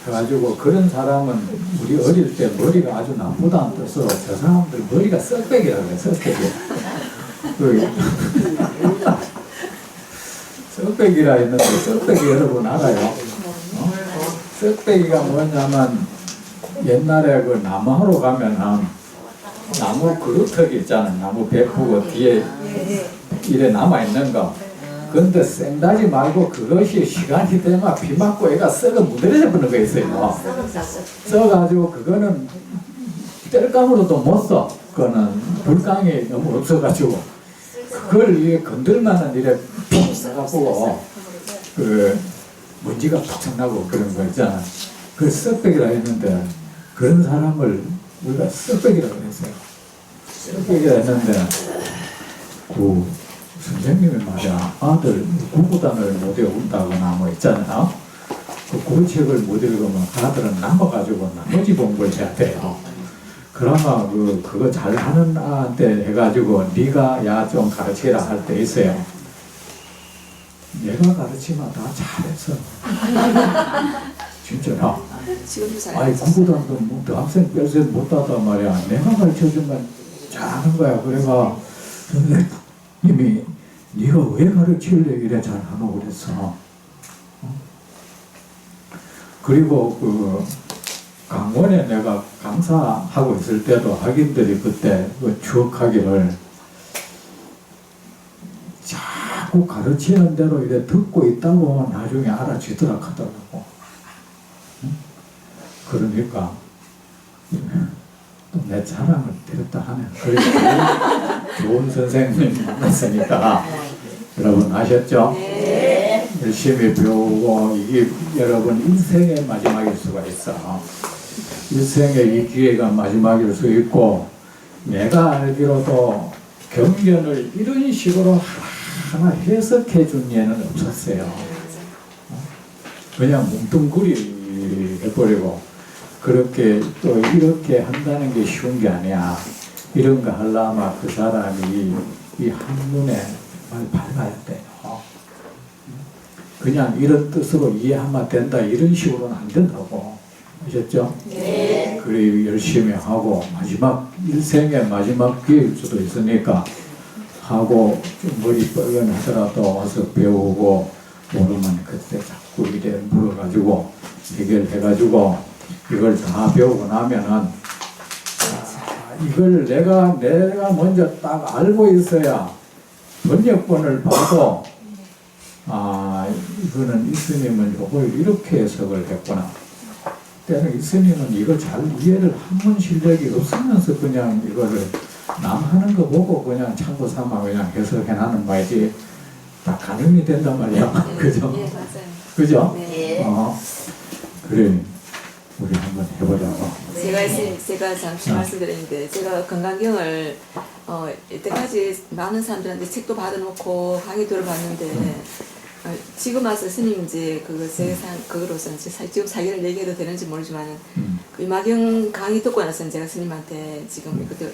S1: 그래가지고 그런 사람은 우리 어릴 때 머리가 아주 나쁘다는 뜻으로 저 사람들 머리가 썩백이라고 해요. 썩백이. 썩백이라 했는데 썩백이 여러분 알아요? 썩백이가 뭐냐면 옛날에 그 나무하러 가면은 나무 그루터기 있잖아. 나무 베푸고 뒤에 이래 남아있는 거. 근데 생다지 말고 그것이 시간이 되면 비 맞고 애가 썩어 무드러져 버리는 거 있어요. 써가지고 그거는 뗄감으로도 못 써. 그거는 불강이 너무 없어가지고 그걸 이게 건들면은 이래 피 나가고 그 먼지가 팍 나고 그런 거 있잖아. 그 썩백이라 했는데 그런 사람을 우리가 썩백이라고 했어요. 얘기했는데 그 선생님이 말이야 아들 구구단을 못 외운다거나 뭐 있잖아요. 그 책을 못 읽으면 아들은 남아가지고 나머지 공부를 해야 돼요. 그러면 그거 잘하는 아한테 해가지고 네가 야 좀 가르치라 할 때 있어요. 내가 가르치면 다 잘했어. 진짜요.
S2: 지금도 잘.
S1: 아니 구구단도 뭐 대학생 별세 못하단 말이야. 내가 가르쳐주면 잘하는 거야. 그래가 선생님이 네가 왜 가르칠래 이래 잘하노 그랬어. 그리고 그 강원에 내가 강사하고 있을 때도 학인들이 그때 그 추억하기를 자꾸 가르치는 대로 이래 듣고 있다 보면 나중에 알아지더라 하더라고. 그러니까 또 내 자랑을 드렸다 하네. 그리고 좋은 선생님 만났으니까 여러분 아셨죠?
S3: 네.
S1: 열심히 배우고 이게 여러분 인생의 마지막일 수가 있어. 일생의 이 기회가 마지막일 수 있고 내가 알기로도 경전을 이런 식으로 하나 해석해 준 예는 없었어요. 그냥 뭉뚱그리 해버리고 그렇게 또 이렇게 한다는 게 쉬운 게 아니야. 이런 거 하려면 그 사람이 이 한눈에 말 밝아야 돼요. 그냥 이런 뜻으로 이해하면 된다 이런 식으로는 안 된다고. 아셨죠?
S3: 네.
S1: 그래 열심히 하고 마지막 일생의 마지막 기회일 수도 있으니까 하고 좀 머리 뻘건하더라도 와서 배우고 모르면 그때 자꾸 이래 물어가지고 해결해가지고 이걸 다 배우고 나면은 이걸 내가 먼저 딱 알고 있어야 번역본을 봐도 이거는 이스님은 이걸 이렇게 해석을 했구나. 때는 이스님은 이걸 잘 이해를 하는 실력이 없으면서 그냥 이거를 남 하는 거 보고 그냥 참고 삼아 그냥 해석해 나는 말이지 다 가늠이 된단 말이야. 그죠?
S2: 예, 맞아요.
S1: 그죠?
S3: 네.
S1: 그래. 우리 한번 해보자고.
S2: 제가 잠시 말씀드렸는데 제가 건강경을 이때까지 많은 사람들한테 책도 받아놓고 강의 들어봤는데 지금 와서 스님 이제 그거 세상 그거로서는 지금 사기를 얘기해도 되는지 모르지만은 그 이마경 강의 듣고 나서 제가 스님한테 지금 그때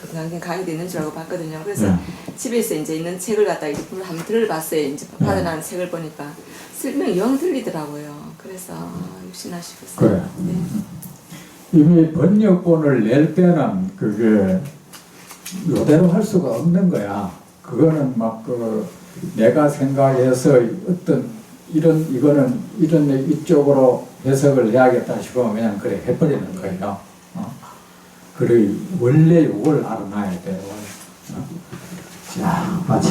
S2: 건강경 강의도 있는 줄 알고 봤거든요. 그래서 집에서 이제 있는 책을 갖다가 이제 한번 들어봤어요. 이제 받아나는 책을 보니까 설명이 영 들리더라고요. 그래서 역시나 싶었어요.
S1: 그래.
S2: 네.
S1: 이미 번역본을 낼 때는 그게 이대로 할 수가 없는 거야. 그거는 막 내가 생각해서 어떤 이거는 이런 이쪽으로 해석을 해야겠다 싶으면 그냥 그래 해버리는 거예요. 그래 원래 이걸 알아놔야 돼요. 자, 마치.